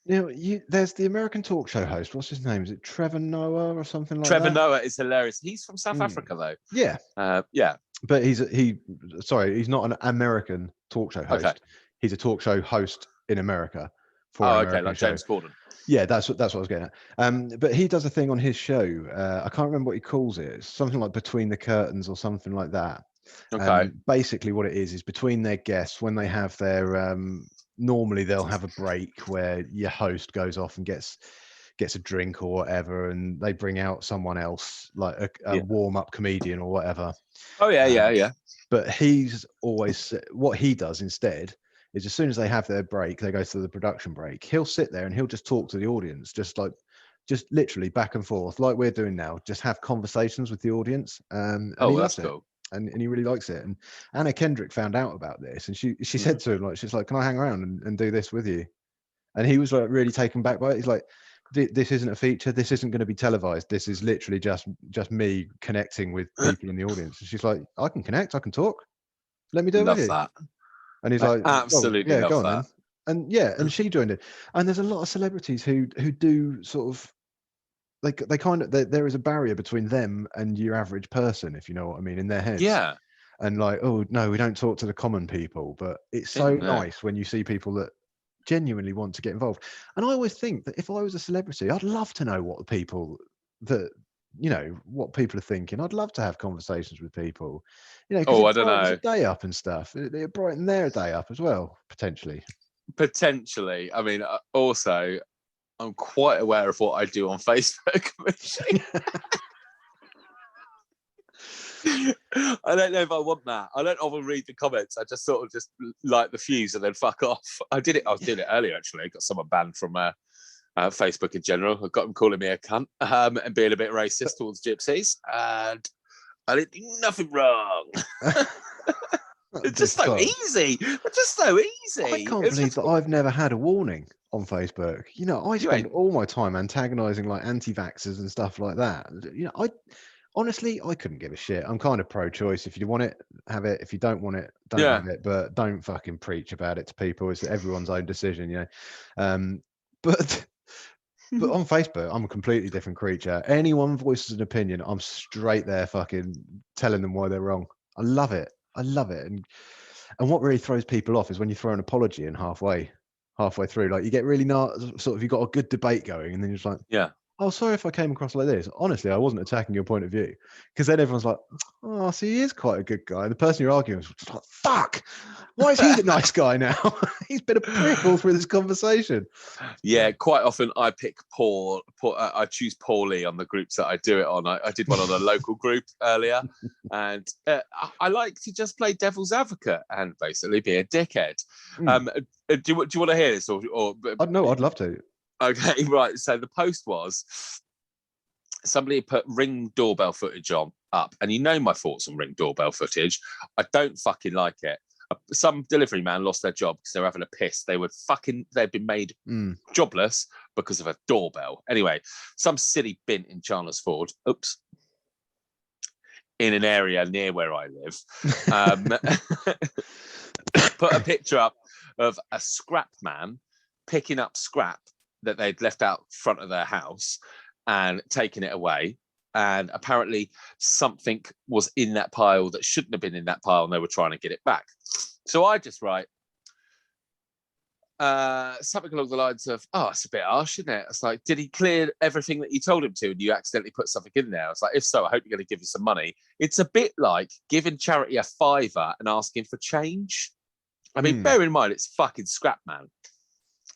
There's the American talk show host. What's his name? Is it Trevor Noah or something like Trevor that? Noah is hilarious. He's from South Africa, though. Yeah. Yeah. But he's not an American talk show host. Okay. He's a talk show host in America. Like James Corden. Yeah, that's what I was getting at. But he does a thing on his show. I can't remember what he calls it. It's something like Between the Curtains or something like that. Okay. Basically, what it is between their guests when they have their. Normally, they'll have a break where your host goes off and gets a drink or whatever, and they bring out someone else, like a warm-up comedian or whatever. Oh yeah. But he's always what he does instead. Is as soon as they have their break, they go to the production break. He'll sit there and he'll just talk to the audience, just literally back and forth, like we're doing now. Just have conversations with the audience. That's cool. And he really likes it. And Anna Kendrick found out about this, and she said to him, she's like, "Can I hang around and do this with you?" And he was like really taken back by it. He's like, "This isn't a feature. This isn't going to be televised. This is literally just me connecting with people in the audience." And she's like, "I can connect. I can talk. Let me do it with you." Love that. And he's like, absolutely love go on that. Then. And she joined it. And there's a lot of celebrities who do sort of there is a barrier between them and your average person, if you know what I mean, in their heads. Yeah. And like, oh no, we don't talk to the common people, but it's so nice when you see people that genuinely want to get involved. And I always think that if I was a celebrity, I'd love to know what the people that what people are thinking. I'd love to have conversations with people. I don't know. Day up and stuff. It brighten their day up as well, potentially. Potentially. I mean, also, I'm quite aware of what I do on Facebook. I don't know if I want that. I don't often read the comments. I just sort of just like the fuse and then fuck off. I was doing it earlier, actually. I got someone banned from Facebook in general. I got them calling me a cunt and being a bit racist towards gypsies. And I didn't do nothing wrong. It's just so easy. It's just so easy. I can't believe that I've never had a warning on Facebook. I spend all my time antagonizing like anti-vaxxers and stuff like that. Honestly, I couldn't give a shit. I'm kind of pro-choice. If you want it, have it. If you don't want it, don't have it, but don't fucking preach about it to people. It's everyone's own decision, you know. But on Facebook, I'm a completely different creature. Anyone voices an opinion, I'm straight there fucking telling them why they're wrong. I love it. And what really throws people off is when you throw an apology in halfway through. Like you get really sort of, you got a good debate going, and then you're just like, yeah. Oh, sorry if I came across like this. Honestly, I wasn't attacking your point of view. Because then everyone's like, oh, so he is quite a good guy. And the person you're arguing with is like, fuck, why is he the nice guy now? He's been a prick all through this conversation. Yeah, quite often I pick Paul. I choose Paulie on the groups that I do it on. I did one on a local group earlier. And I like to just play devil's advocate and basically be a dickhead. Do you want to hear this? Or no, I'd love to. Okay, right. So the post was somebody put Ring doorbell footage up, and you know my thoughts on Ring doorbell footage. I don't fucking like it. Some delivery man lost their job because they were having a piss. They'd been made jobless because of a doorbell. Anyway, some silly bin in Chandlersford, in an area near where I live, put a picture up of a scrap man picking up scrap that they'd left out front of their house and taking it away. And apparently something was in that pile that shouldn't have been in that pile, and they were trying to get it back. So I just write something along the lines of, oh, it's a bit harsh, isn't it? It's like, did he clear everything that you told him to and you accidentally put something in there? It's like, if so, I hope you're going to give you some money. It's a bit like giving charity a £5 and asking for change. I mean, bear in mind, it's fucking scrap man.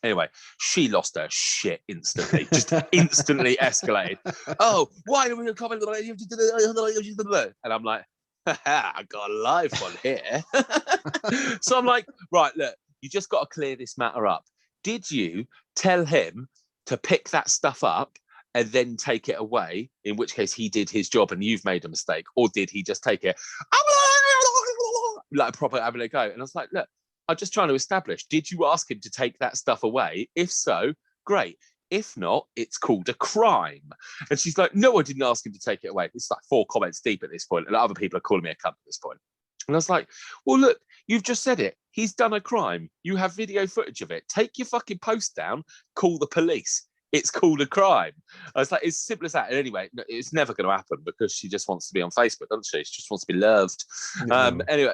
Anyway, she lost her shit instantly, just instantly escalated. Oh, why do we comment? And I'm like, I got a live one here. So I'm like, right, look, you just got to clear this matter up. Did you tell him to pick that stuff up and then take it away, in which case he did his job and you've made a mistake? Or did he just take it like proper having a go? And I was like, look, I'm just trying to establish, did you ask him to take that stuff away? If so, great. If not, it's called a crime. And she's like, no, I didn't ask him to take it away. It's like 4 comments deep at this point, and other people are calling me a cunt at this point. And I was like, well, look, you've just said it. He's done a crime. You have video footage of it. Take your fucking post down, call the police. It's called a crime. I was like, it's simple as that. And anyway, it's never going to happen because she just wants to be on Facebook, doesn't she? She just wants to be loved. Anyway,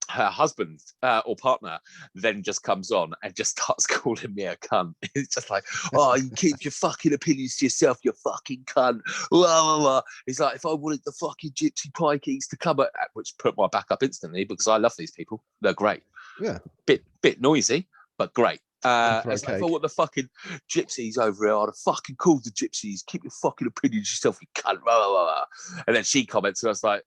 her husband or partner then just comes on and just starts calling me a cunt. It's just like, oh, you keep your fucking opinions to yourself, you fucking cunt. Blah, blah, blah. He's like, if I wanted the fucking gypsy pikeys to come at, which put my back up instantly because I love these people. They're great. Yeah. Bit noisy, but great. It's like, if I want the fucking gypsies over here, I'd have fucking called the gypsies. Keep your fucking opinions to yourself, you cunt. Blah, blah, blah. And then she comments and I was like,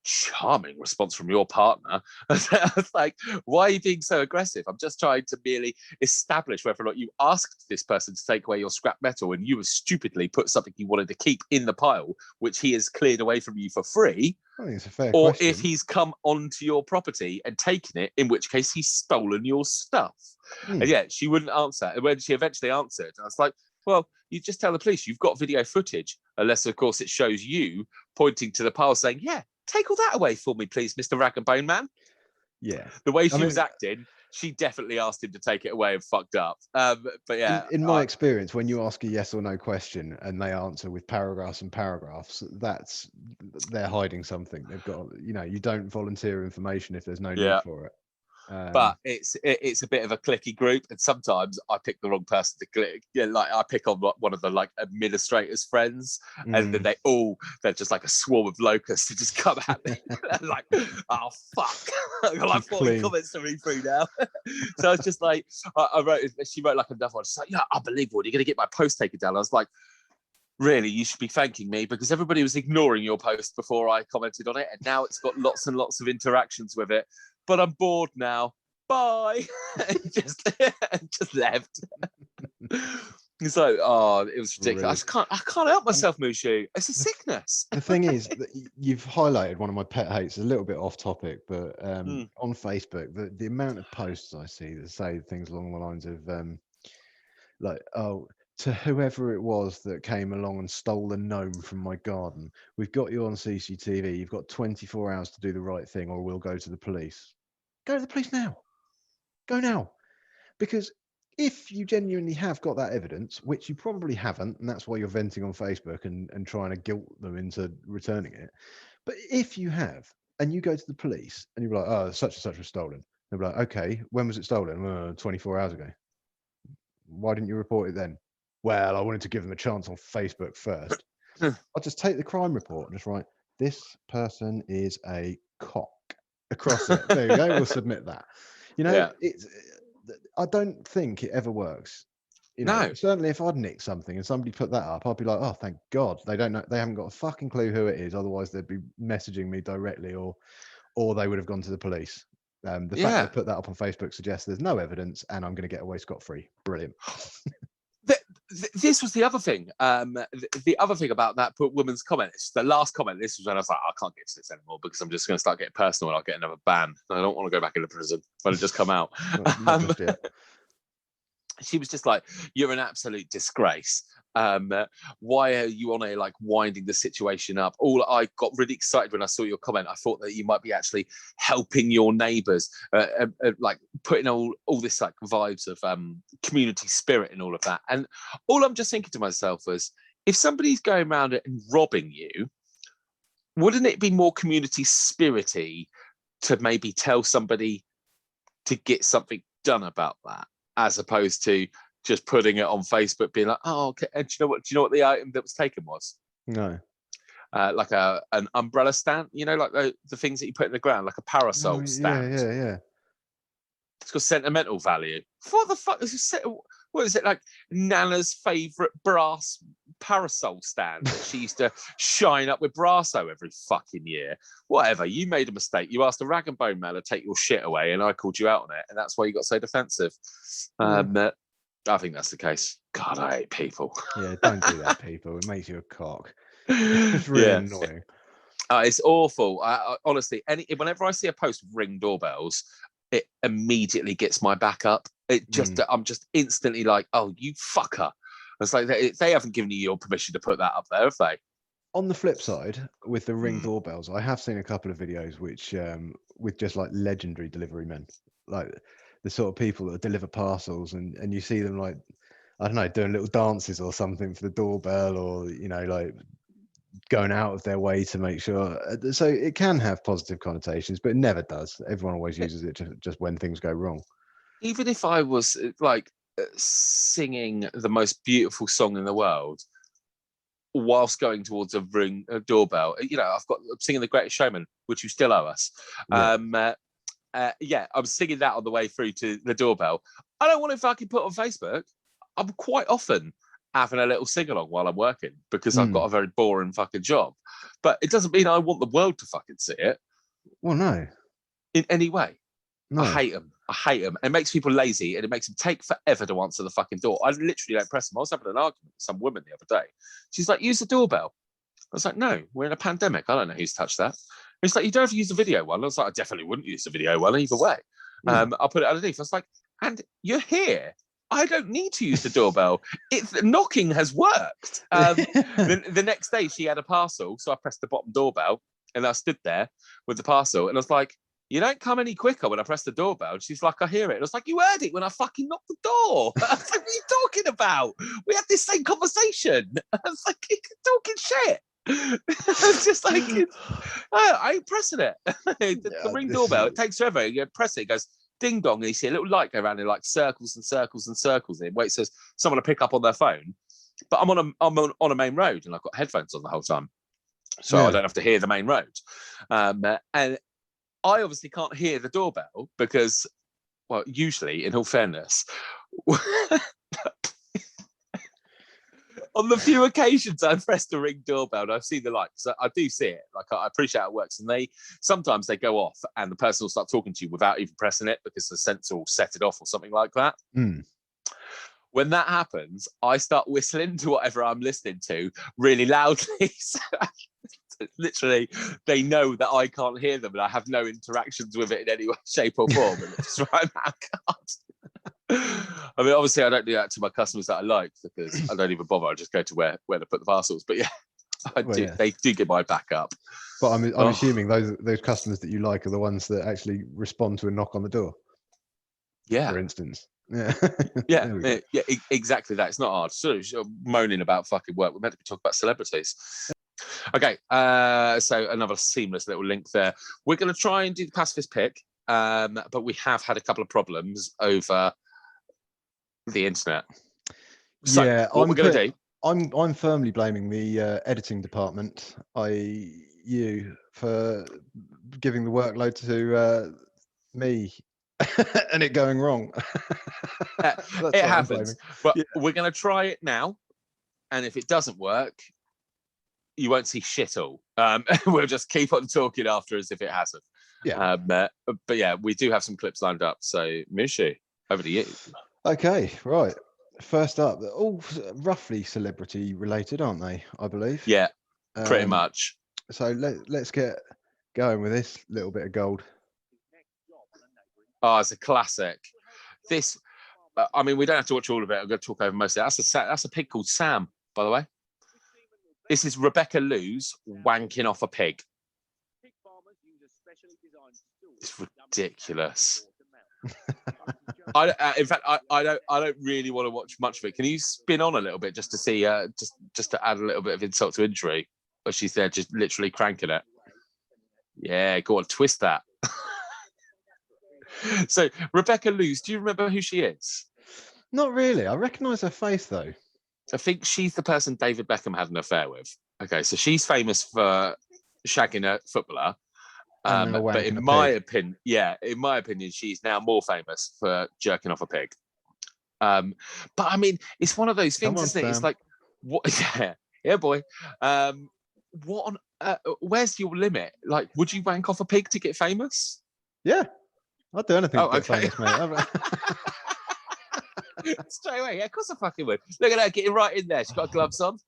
charming response from your partner. I was like, why are you being so aggressive? I'm just trying to merely establish whether or not you asked this person to take away your scrap metal and you have stupidly put something you wanted to keep in the pile, which he has cleared away from you for free. I think it's a fair or question. If he's come onto your property and taken it, in which case he's stolen your stuff. And yeah, she wouldn't answer. And when she eventually answered, I was like, well, you just tell the police you've got video footage, unless, of course, it shows you pointing to the pile saying, yeah, take all that away for me, please, Mr. Rag and Bone Man. Yeah. The way she was acting, she definitely asked him to take it away and fucked up. But yeah. In my experience, when you ask a yes or no question and they answer with paragraphs and paragraphs, they're hiding something. They've got, you don't volunteer information if there's no need for it. But it's a bit of a clicky group, and sometimes I pick the wrong person to click. Yeah, like I pick on one of the like administrators' friends, and then they're just like a swarm of locusts to just come at me. Like, oh fuck, I've got like 40 comments to read through now. So I was just like, she wrote like another one. She's like, yeah, unbelievable. You're gonna get my post taken down. I was like, really, you should be thanking me because everybody was ignoring your post before I commented on it, and now it's got lots and lots of interactions with it. But I'm bored now. Bye. just left. It's like, oh, it was ridiculous. Really? I can't help myself, Mushu. It's a sickness. The thing is, that you've highlighted one of my pet hates, a little bit off topic, but on Facebook, the amount of posts I see that say things along the lines of like, oh, to whoever it was that came along and stole a gnome from my garden, we've got you on CCTV. You've got 24 hours to do the right thing, or we'll go to the police. Go to the police now. Go now. Because if you genuinely have got that evidence, which you probably haven't, and that's why you're venting on Facebook and trying to guilt them into returning it. But if you have, and you go to the police and you're like, oh, such and such was stolen. They'll be like, okay, when was it stolen? 24 hours ago. Why didn't you report it then? Well, I wanted to give them a chance on Facebook first. I'll just take the crime report and just write, this person is a cock across it. There you go. We'll submit that. Yeah. I don't think it ever works. No. Certainly if I'd nicked something and somebody put that up, I'd be like, oh, thank God. They don't know. They haven't got a fucking clue who it is. Otherwise, they'd be messaging me directly, or they would have gone to the police. The fact they put that up on Facebook suggests there's no evidence, and I'm going to get away scot-free. Brilliant. This was the other thing. The other thing about that woman's comment, the last comment, this was when I was like, I can't get to this anymore because I'm just going to start getting personal and I'll get another ban. I don't want to go back into prison when it just come out. Not just yet. She was just like, you're an absolute disgrace. Why are you on a winding the situation up? I got really excited when I saw your comment. I thought that you might be actually helping your neighbours, putting all this vibes of community spirit and all of that. And all I'm just thinking to myself was, if somebody's going around and robbing you, wouldn't it be more community spirity to maybe tell somebody to get something done about that, as opposed to just putting it on Facebook, being like, "Oh, okay." And do you know what the item that was taken was? No. An umbrella stand. Like the things that you put in the ground, like a parasol stand. Yeah. It's got sentimental value. What the fuck is it? What is it, like Nana's favourite brass parasol stand that she used to shine up with Brasso every fucking year? Whatever. You made a mistake. You asked a rag and bone man to take your shit away, and I called you out on it, and that's why you got so defensive. I think that's the case. God, I hate people. Yeah, don't do that, people. It makes you a cock. It's really annoying. It's awful. I honestly, whenever I see a post with Ring doorbells, it immediately gets my back up. I'm just instantly like, oh, you fucker. It's like they haven't given you your permission to put that up there, have they? On the flip side, with the Ring doorbells, I have seen a couple of videos which with just legendary delivery men, like the sort of people that deliver parcels, and you see them I don't know, doing little dances or something for the doorbell, or going out of their way to make sure. So it can have positive connotations, but it never does. Everyone always uses it just when things go wrong. Even if I was singing the most beautiful song in the world whilst going towards a Ring doorbell, I'm singing The Greatest Showman, which you still owe us. I'm singing that on the way through to the doorbell. I don't want to fucking put on Facebook. I'm quite often having a little sing-along while I'm working because I've got a very boring fucking job. But it doesn't mean I want the world to fucking see it. Well, no. In any way. No. I hate them. It makes people lazy, and it makes them take forever to answer the fucking door. I literally don't press them. I was having an argument with some woman the other day. She's like, use the doorbell. I was like, no, we're in a pandemic. I don't know who's touched that. It's like, you don't have to use the video one. I was like, I definitely wouldn't use the video one either way. I'll put it underneath. I was like, and you're here. I don't need to use the doorbell. Knocking has worked. The next day she had a parcel, so I pressed the bottom doorbell and I stood there with the parcel, and I was like, you don't come any quicker when I press the doorbell. And she's like, I hear it. And I was like, you heard it when I fucking knocked the door. I was like, what are you talking about? We had this same conversation. I was like, you're talking shit. It's just like, I ain't pressing it. The Ring doorbell, it takes forever. You press it, it goes ding dong, and you see a little light go around in circles and circles and circles. And it says someone to pick up on their phone. But I'm on a main road, and I've got headphones on the whole time, so I don't have to hear the main road. And I obviously can't hear the doorbell because, well, usually, in all fairness, on the few occasions I've pressed the Ring doorbell and I've seen the light, so I do see it. I appreciate how it works. And sometimes they go off and the person will start talking to you without even pressing it because the sensor will set it off or something like that. When that happens, I start whistling to whatever I'm listening to really loudly. So literally, they know that I can't hear them and I have no interactions with it in any way, shape or form. And it's just right now, God. I mean, obviously, I don't do that to my customers that I like because I don't even bother. I just go to where to put the parcels. But yeah, I do. Yeah. They do get my back up. But I'm assuming those customers that you like are the ones that actually respond to a knock on the door. Yeah. For instance. Yeah. Yeah. Exactly that. It's not hard. So moaning about fucking work. We're meant to be talking about celebrities. Okay. So another seamless little link there. We're going to try and do the Pacifists Pick, but we have had a couple of problems over the internet. So yeah, what we're going to do. I'm firmly blaming the editing department, you, for giving the workload to me and it going wrong. It happens, but we're going to try it now, and if it doesn't work, you won't see shit all. We'll just keep on talking after as if it hasn't. Yeah. But yeah, we do have some clips lined up. So Mishy, over to you. Okay, right. First up, they're all roughly celebrity related, aren't they? I believe. Yeah, pretty much. So let's get going with this little bit of gold. Oh, it's a classic. This, I mean, we don't have to watch all of it. I'm going to talk over most of it. That's a pig called Sam, by the way. This is Rebecca Lou's wanking off a pig. It's ridiculous. In fact, I don't really want to watch much of it. Can you spin on a little bit just to see, just to add a little bit of insult to injury? But she's there just literally cranking it. Yeah, go on, twist that. So Rebecca Lou's, do you remember who she is? Not really. I recognise her face though. I think she's the person David Beckham had an affair with. Okay, so she's famous for shagging a footballer. But in my opinion, she's now more famous for jerking off a pig. But I mean, it's one of those things, isn't it? It's like, what? Yeah, boy. What on? Where's your limit? Like, would you wank off a pig to get famous? Yeah, I'd do anything to get famous, mate. Straight away, yeah, of course I fucking would. Look at her getting right in there. She's got gloves on.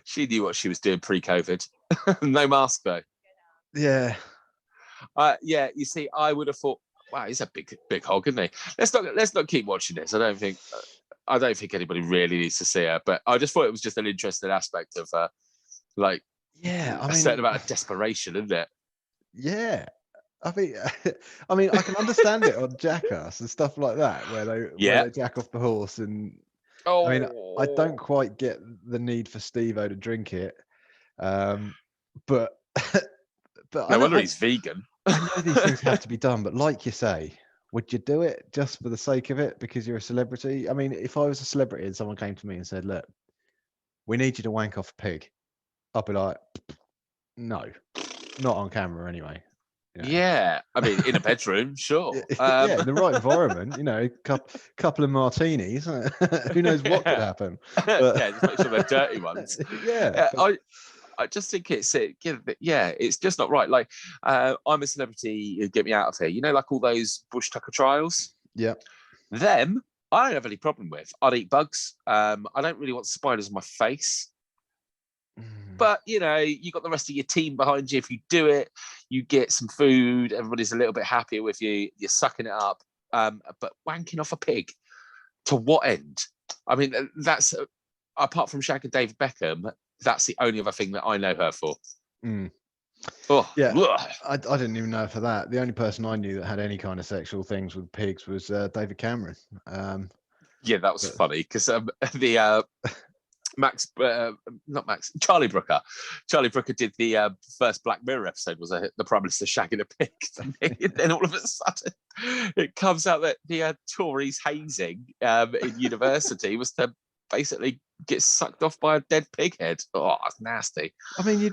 She knew what she was doing pre-COVID. No mask though. Yeah. Yeah, you see, I would have thought, wow, he's a big hog, isn't he? Let's not keep watching this. I don't think anybody really needs to see her, but I just thought it was just an interesting aspect of a certain amount of desperation, isn't it? Yeah. I mean, I can understand it on Jackass and stuff like that, where they jack off the horse, and I mean, I don't quite get the need for Steve-O to drink it, but no wonder he's vegan. I know these things have to be done, but like you say, would you do it just for the sake of it because you're a celebrity? I mean, if I was a celebrity and someone came to me and said, "Look, we need you to wank off a pig," I'd be like, "No, not on camera anyway." You know? Yeah, I mean, in a bedroom, sure. Yeah, in the right environment, couple of martinis. Who knows what could happen? But... yeah, just make sure they're dirty ones. Yeah, I just think it's just not right. Like, I'm a celebrity, get me out of here. Like all those Bush Tucker trials. Yeah, them I don't have any problem with. I'd eat bugs. I don't really want spiders on my face. But, you got the rest of your team behind you. If you do it, you get some food. Everybody's a little bit happier with you. You're sucking it up. But wanking off a pig, to what end? I mean, that's, apart from shagging David Beckham, that's the only other thing that I know her for. Oh, yeah. I didn't even know her for that. The only person I knew that had any kind of sexual things with pigs was David Cameron. Yeah, that was funny because the... Charlie Brooker. Charlie Brooker did the first Black Mirror episode, was the Prime Minister shagging a pig. And then all of a sudden, it comes out that the Tories hazing in university was to basically get sucked off by a dead pig head. Oh, that's nasty. I mean,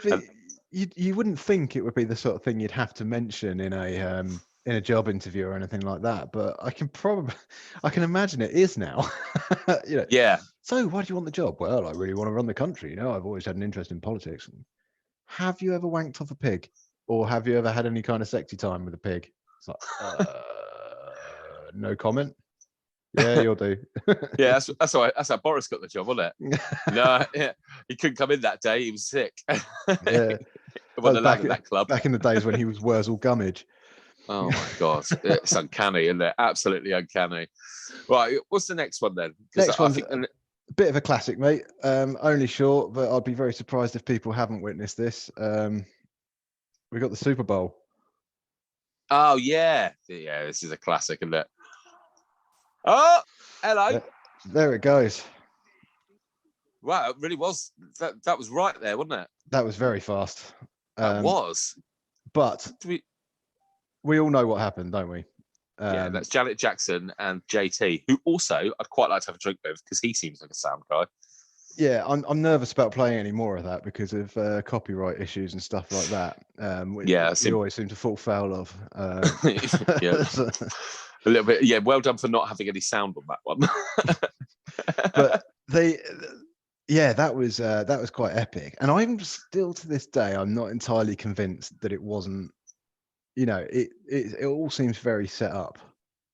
you wouldn't think it would be the sort of thing you'd have to mention in a job interview or anything like that, but I can imagine it is now. Yeah. So why do you want the job? Well, I really want to run the country. I've always had an interest in politics. Have you ever wanked off a pig, or have you ever had any kind of sexy time with a pig? It's like, no comment. Yeah, you'll do. Yeah, that's how Boris got the job, wasn't it? No, yeah, he couldn't come in that day. He was sick. Yeah, wasn't allowed in that club. Back in the days when he was Wurzel Gummidge. Oh my God, it's uncanny, isn't it? Absolutely uncanny. Right, what's the next one then? Next one's a bit of a classic, mate. Only short, but I'd be very surprised if people haven't witnessed this. We got the Super Bowl. Oh yeah, this is a classic, isn't it? Oh, hello. There it goes. Wow, it really was. That was right there, wasn't it? That was very fast. That was. But we all know what happened, don't we? Yeah, that's Janet Jackson and JT, who also I'd quite like to have a drink with because he seems like a sound guy. Yeah, I'm nervous about playing any more of that because of copyright issues and stuff like that. We always seem to fall foul of. Yeah, a little bit. Yeah, well done for not having any sound on that one. But that was quite epic, and I'm still to this day I'm not entirely convinced that it wasn't. It all seems very set up.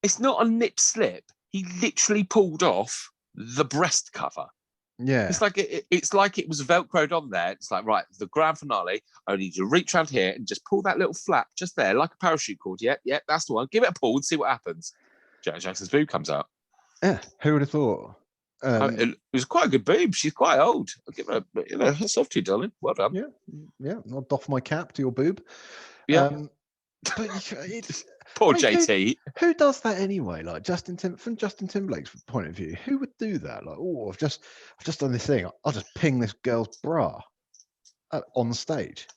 It's not a nip slip. He literally pulled off the breast cover. Yeah, it's like it was velcroed on there. It's like, right, the grand finale. I need you to reach around here and just pull that little flap just there, like a parachute cord. Yep, that's the one. Give it a pull and see what happens. Janet Jackson's boob comes out. Yeah, who would have thought? It was quite a good boob. She's quite old. I'll give her, hats off to you, darling. Well done. Yeah. I'll doff my cap to your boob. Yeah. But it's poor JT. Who does that anyway? Like from Justin Timberlake's point of view, who would do that? Like, oh, I've just done this thing. I'll just ping this girl's bra on stage.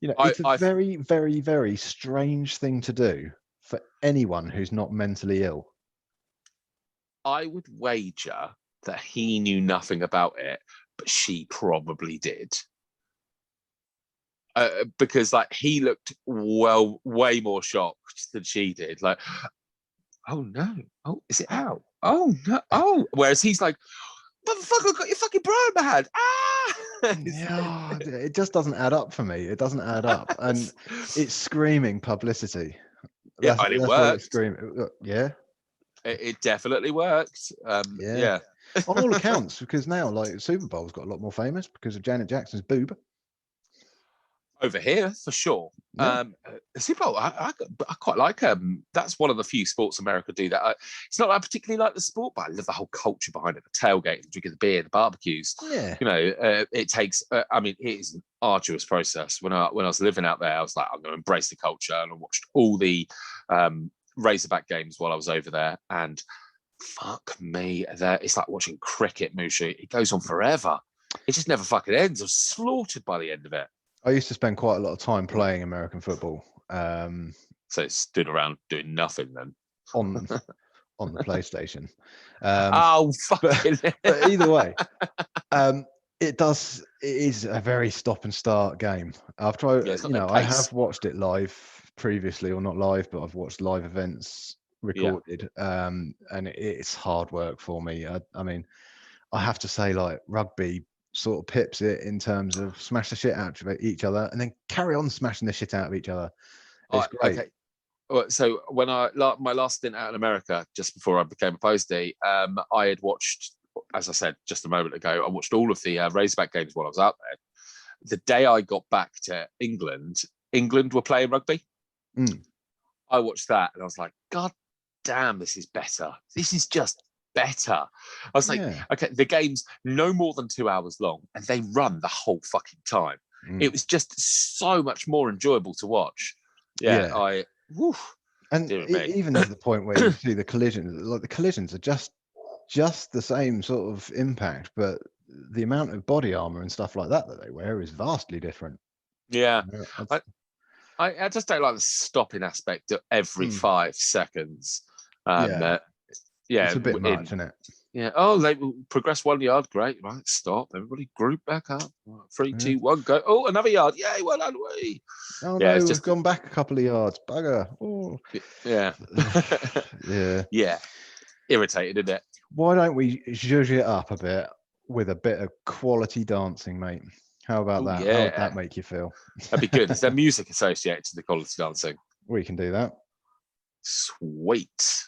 It's a very, very, very strange thing to do for anyone who's not mentally ill. I would wager that he knew nothing about it, but she probably did. Because he looked way more shocked than she did. Like, oh no, oh, is it out? Oh no, oh. Whereas he's like, motherfucker, got your fucking bra in my hand. Ah! Yeah, it just doesn't add up for me. It doesn't add up, and it's screaming publicity. And it worked. Yeah, it definitely worked. Yeah. On all accounts, because now Super Bowl's got a lot more famous because of Janet Jackson's boob. Over here, for sure. Yeah. Super Bowl, I quite like. That's one of the few sports America do that. It's not that I particularly like the sport, but I love the whole culture behind it. The tailgate, drinking the beer, the barbecues. Yeah. It takes. It is an arduous process. When I was living out there, I was like, I'm going to embrace the culture, and I watched all the Razorback games while I was over there, and fuck me, it's like watching cricket, Mushu. It goes on forever. It just never fucking ends. I was slaughtered by the end of it. I used to spend quite a lot of time playing American football. So it stood around doing nothing then on the PlayStation. But either way, it is a very stop and start game. I've tried. I have watched it live previously, or not live, but I've watched live events recorded. And it's hard work for me. I mean, I have to say, rugby sort of pips it in terms of smash the shit out of each other and then carry on smashing the shit out of each other. It's great. Okay. So when my last stint out in America, just before I became a postie, I had watched, as I said just a moment ago, I watched all of the Razorback games while I was out there. The day I got back to England were playing rugby. I watched that and I was like, God damn, this is better. This is just better. I was like, okay, the game's no more than 2 hours long and they run the whole fucking time. It was just so much more enjoyable to watch. And even to the point where you see the collisions, the collisions are just the same sort of impact, but the amount of body armor and stuff like that they wear is vastly different. I just don't like the stopping aspect of every 5 seconds. It's a bit much, isn't it? Yeah. Oh, they will progress 1 yard. Great. Right. Stop. Everybody group back up. 3, 2, 1, go. Oh, another yard. Yay. Well done. Oh, no, we've gone back a couple of yards. Bugger. Oh. Yeah. Yeah. Irritated, isn't it? Why don't we zhuzh it up a bit with a bit of quality dancing, mate? How about that? Yeah. How would that make you feel? That'd be good. Is there music associated to the quality dancing? We can do that. Sweet.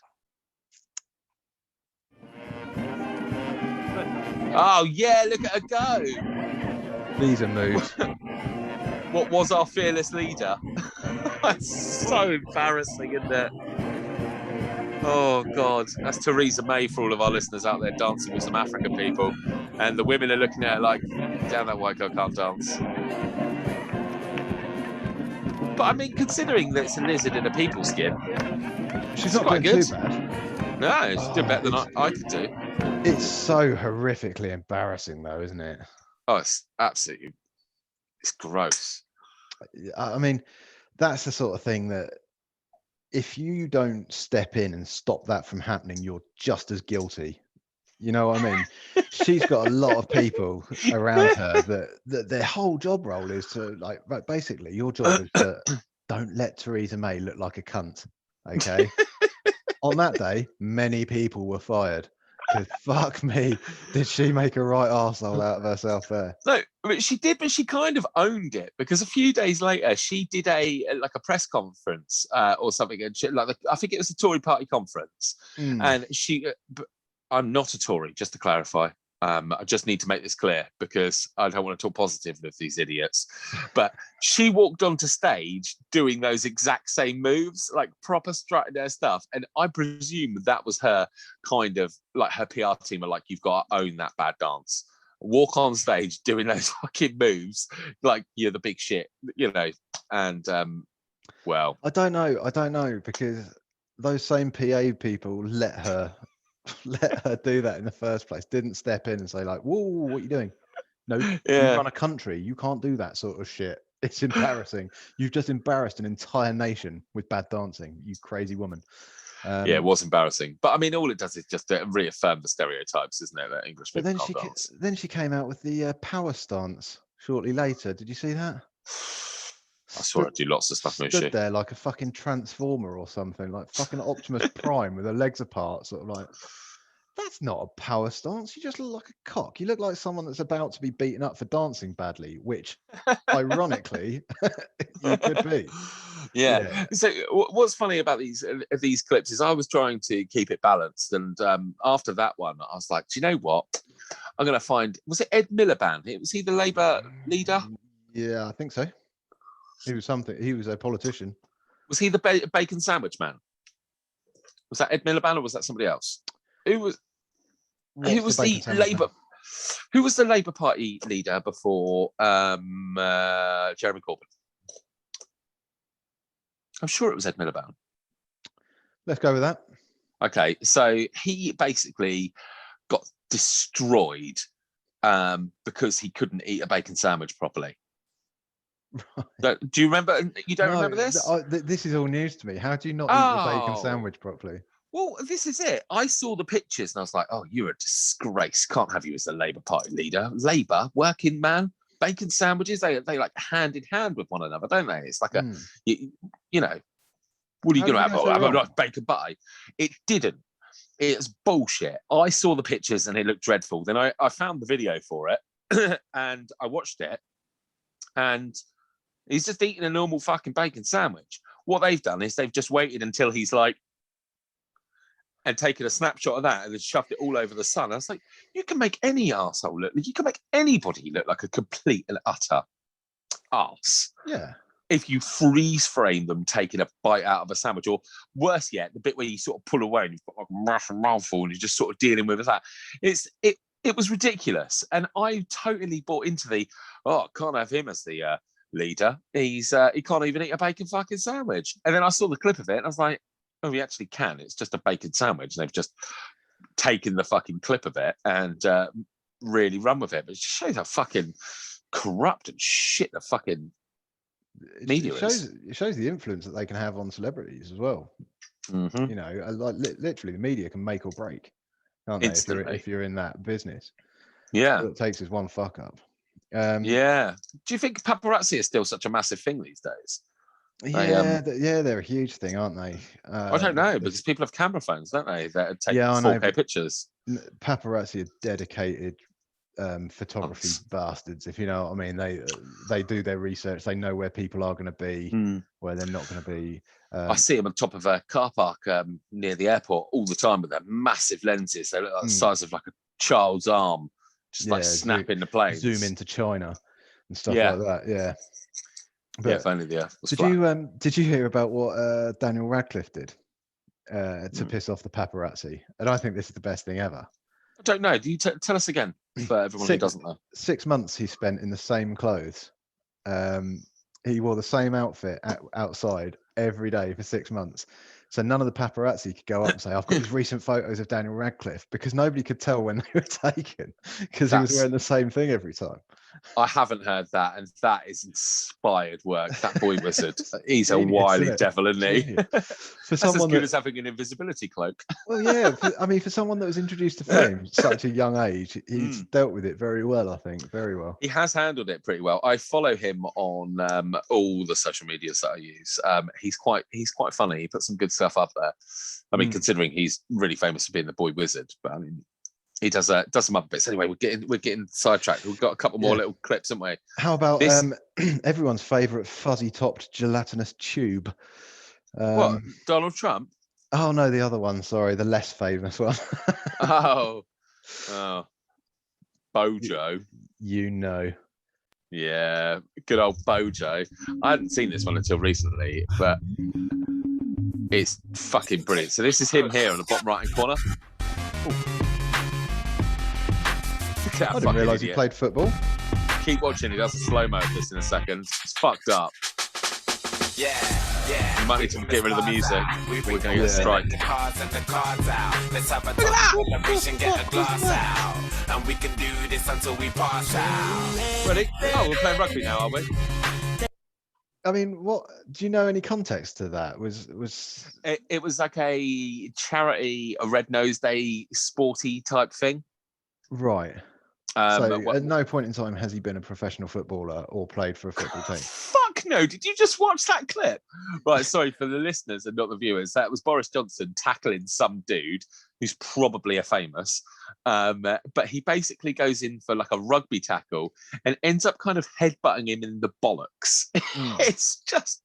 Oh, yeah, look at her go. These are moves. What was our fearless leader? It's so embarrassing, isn't it? Oh God, that's Theresa May for all of our listeners out there dancing with some African people, and the women are looking at her like, "Damn, that white girl can't dance." But I mean, considering that it's a lizard in a people skin, She's it's not quite doing good. too bad. No, she's doing better than I could do. It's so horrifically embarrassing, though, isn't it? Oh, it's absolutely, it's gross. I mean, that's the sort of thing that if you don't step in and stop that from happening, you're just as guilty. You know what I mean? She's got a lot of people around her that their whole job role is to, like, basically your job is to don't let Theresa May look like a cunt. Okay. On that day, many people were fired. Because fuck me, did she make a right arsehole out of herself there? No, but she did, but she kind of owned it, because a few days later she did a press conference or something, and I think it was a Tory party conference, and she. I'm not a Tory, just to clarify. I just need to make this clear because I don't want to talk positive of these idiots. But she walked onto stage doing those exact same moves, like proper strutting her stuff. And I presume that was her kind of like her PR team are like, you've got to own that bad dance. Walk on stage doing those fucking moves like you're the big shit, you know. And well, I don't know because those same PA people let her do that in the first place. Didn't step in and say like, "Whoa, what are you doing?" No, you run a country. You can't do that sort of shit. It's embarrassing. You've just embarrassed an entire nation with bad dancing. You crazy woman. Yeah, it was embarrassing. But I mean, all it does is just reaffirm the stereotypes, isn't it? That English people can't dance. Then she came out with the power stance shortly later. Did you see that? I saw her do lots of stuff. Stood there like a fucking transformer or something, like fucking Optimus Prime with her legs apart, sort of like. That's not a power stance. You just look like a cock. You look like someone that's about to be beaten up for dancing badly, which, ironically, you could be. Yeah. So what's funny about these clips is I was trying to keep it balanced, and after that one, I was like, do you know what? I'm going to find. Was it Ed Miliband? Was he the Labour leader? Yeah, I think so. He was something. He was a politician. Was he the bacon sandwich man? Was that Ed Miliband or was that somebody else? Who was the Labour? Who was the Labour Party leader before Jeremy Corbyn? I'm sure it was Ed Miliband. Let's go with that. Okay, so he basically got destroyed because he couldn't eat a bacon sandwich properly. Right. Do you remember? You don't remember this? This is all news to me. How do you not eat a bacon sandwich properly? Well, this is it. I saw the pictures and I was like, oh, you're a disgrace. Can't have you as the Labour Party leader. Labour, working man, bacon sandwiches, they like hand in hand with one another, don't they? It's like you know, what are you going to have? Have a nice bacon butty. It didn't. It's bullshit. I saw the pictures and it looked dreadful. Then I found the video for it and I watched it, and he's just eating a normal fucking bacon sandwich. What they've done is they've just waited until he's like, and taken a snapshot of that and then shoved it all over the sun. I was like, you can make any arsehole look, you can make anybody look like a complete and utter arse. Yeah. If you freeze frame them taking a bite out of a sandwich, or worse yet, the bit where you sort of pull away and you've got like a massive mouthful and you're just sort of dealing with that. It was ridiculous. And I totally bought into can't have him as the leader. He can't even eat a bacon fucking sandwich. And then I saw the clip of it and I was like, oh, we actually can. It's just a bacon sandwich. And they've just taken the fucking clip of it and really run with it. But it shows how fucking corrupt and shit the fucking media is. It shows the influence that they can have on celebrities as well. Mm-hmm. You know, like literally the media can make or break, can't they? If you're in that business. Yeah. All it takes is one fuck up. Yeah. Do you think paparazzi is still such a massive thing these days? They're a huge thing, aren't they? I don't know, because people have camera phones, don't they? That take 4K pictures. Paparazzi are dedicated photography bastards, if you know what I mean. They do their research. They know where people are going to be, where they're not going to be. I see them on top of a car park near the airport all the time with their massive lenses. They look like the size of like a child's arm, just like snapping the plane. Zoom into China and stuff like that. Yeah. Yeah, if only the Earth was Did flat. did you hear about what Daniel Radcliffe did to piss off the paparazzi? And I think this is the best thing ever. I don't know. Do you tell us again for everyone who doesn't know? 6 months he spent in the same clothes. He wore the same outfit outside every day for 6 months. So none of the paparazzi could go up and say, I've got these recent photos of Daniel Radcliffe, because nobody could tell when they were taken, because he was wearing the same thing every time. I haven't heard that, and that is inspired work. That boy wizard, he's Genius, a wily isn't it? devil, isn't he? For That's as good as having an invisibility cloak. Well, yeah. For someone that was introduced to fame at such a young age, he's dealt with it very well. I think very well. He has handled it pretty well. I follow him on all the social medias that I use. He's quite funny. He puts some good stuff up there. I mean, considering he's really famous for being the boy wizard, but I mean, he does some other bits. Anyway, we're getting sidetracked. We've got a couple more little clips, haven't we? How about everyone's favourite fuzzy-topped gelatinous tube? What, Donald Trump? Oh no, the other one. Sorry, the less famous one. oh, Bojo. You know. Yeah, good old Bojo. I hadn't seen this one until recently, but it's fucking brilliant. So this is him here on the bottom right-hand corner. I didn't realise he played football. Keep watching. He does a slow-mo of this in a second. It's fucked up. Yeah. You might need to get rid of the music. We're going to get a strike. Let's have a celebration, get a glass out. And we can do this until we pass out. Ready? Oh, we're playing rugby now, are we? I mean, what do you know? Any context to that? It was like a charity, a Red Nose Day sporty type thing, right? So at no point in time has he been a professional footballer or played for a football team. Fuck no! Did you just watch that clip? Right, sorry for the listeners and not the viewers. That was Boris Johnson tackling some dude who's probably a famous, but he basically goes in for like a rugby tackle and ends up kind of headbutting him in the bollocks. It's just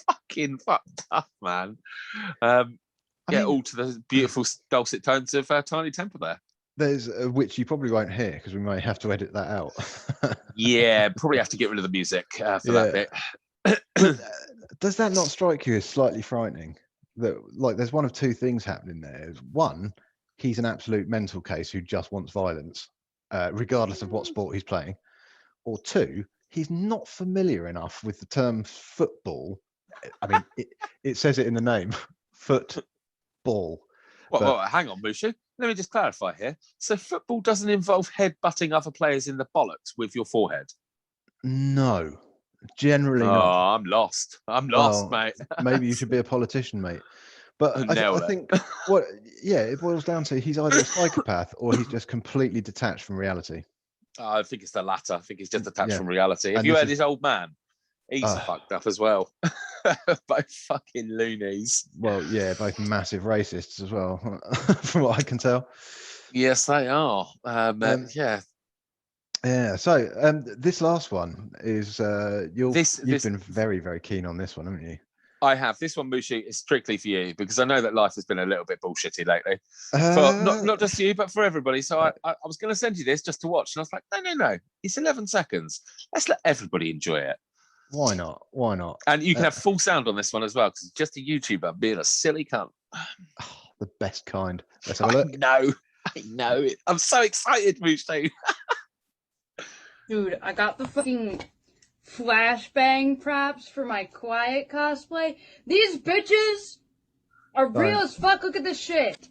fucking fucked up, man. All to the beautiful dulcet tones of Tiny Temper there. There's which you probably won't hear because we might have to edit that out. Yeah, probably have to get rid of the music for that bit. Does that not strike you as slightly frightening? That like there's one of two things happening there. One, he's an absolute mental case who just wants violence, regardless of what sport he's playing. Or two, he's not familiar enough with the term football. I mean, it says it in the name, football. Well, hang on, Mushu. Let me just clarify here. So football doesn't involve headbutting other players in the bollocks with your forehead? No, generally not. Oh, I'm lost. Mate. Maybe you should be a politician, mate. But I think it boils down to he's either a psychopath or he's just completely detached from reality. I think it's the latter. I think he's just detached from reality. Have you heard his old man? He's fucked up as well. Both fucking loonies. Well, yeah, both massive racists as well, from what I can tell. Yes, they are. Yeah. Yeah. So this last one is you've been very, very keen on this one, haven't you? I have. This one, Mushi, is strictly for you because I know that life has been a little bit bullshitty lately. For not just you, but for everybody. So I was going to send you this just to watch, and I was like, no. It's 11 seconds. Let's let everybody enjoy it. Why not? And you can have full sound on this one as well, because it's just a YouTuber being a silly cunt. The best kind. Let's have a look. I know. I'm so excited, Mushi. Dude, I got the fucking flashbang props for my Quiet cosplay. These bitches are real as fuck. Look at this shit.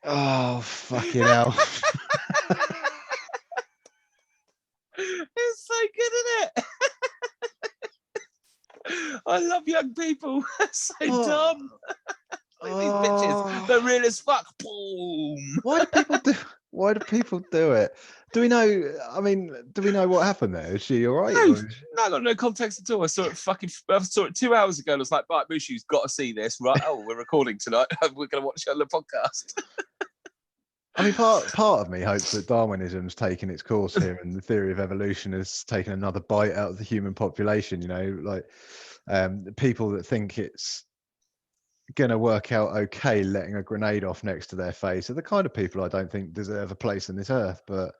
Oh, fucking hell. It's so good, isn't it? I love young people. So dumb. These bitches, they're real as fuck. Boom. Why do people do it? Do we know what happened there? Is she all right? No, I got no context at all. I saw it 2 hours ago and I was like, right, Mushu's got to see this. Right, we're recording tonight. We're going to watch it on the podcast. I mean, part of me hopes that Darwinism's taken its course here and the theory of evolution has taken another bite out of the human population, like people that think it's going to work out okay letting a grenade off next to their face are the kind of people I don't think deserve a place on this earth. But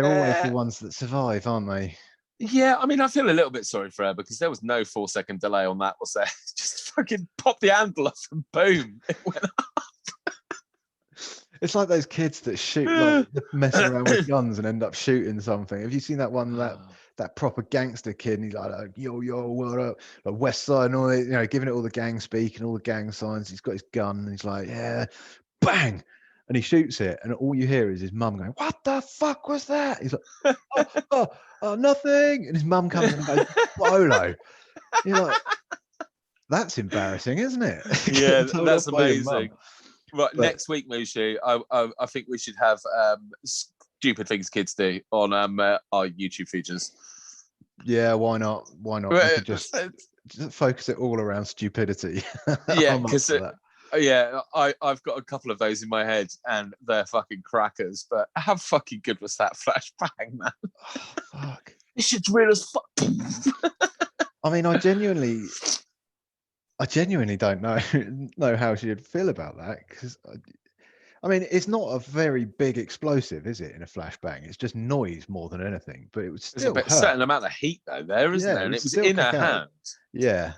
They're always the ones that survive, aren't they? Yeah, I mean, I feel a little bit sorry for her because there was no 4-second delay on that, was there? Just fucking pop the handle off and boom, it went up. It's like those kids that shoot, like mess around with guns and end up shooting something. Have you seen that one, that proper gangster kid, and he's like yo, what up, like West Side and all that, you know, giving it all the gang speak and all the gang signs. He's got his gun and he's like, yeah, bang, and he shoots it, and all you hear is his mum going, what the fuck was that? He's like, oh, nothing, and his mum comes in and goes, Bolo. You're like, that's embarrassing, isn't it? Yeah, that's amazing. Right, But next week, Mushu, I think we should have stupid things kids do on our YouTube features. yeah, why not? We could just focus it all around stupidity. Yeah, because I've got a couple of those in my head, and they're fucking crackers. But how fucking good was that flashbang, man? Oh, fuck. This shit's real as fuck. I mean, I genuinely don't know how she'd feel about that, because I mean, it's not a very big explosive, is it? In a flashbang, it's just noise more than anything. But it would still There's a certain amount of heat though, there isn't there? And it was in her hand. Yeah.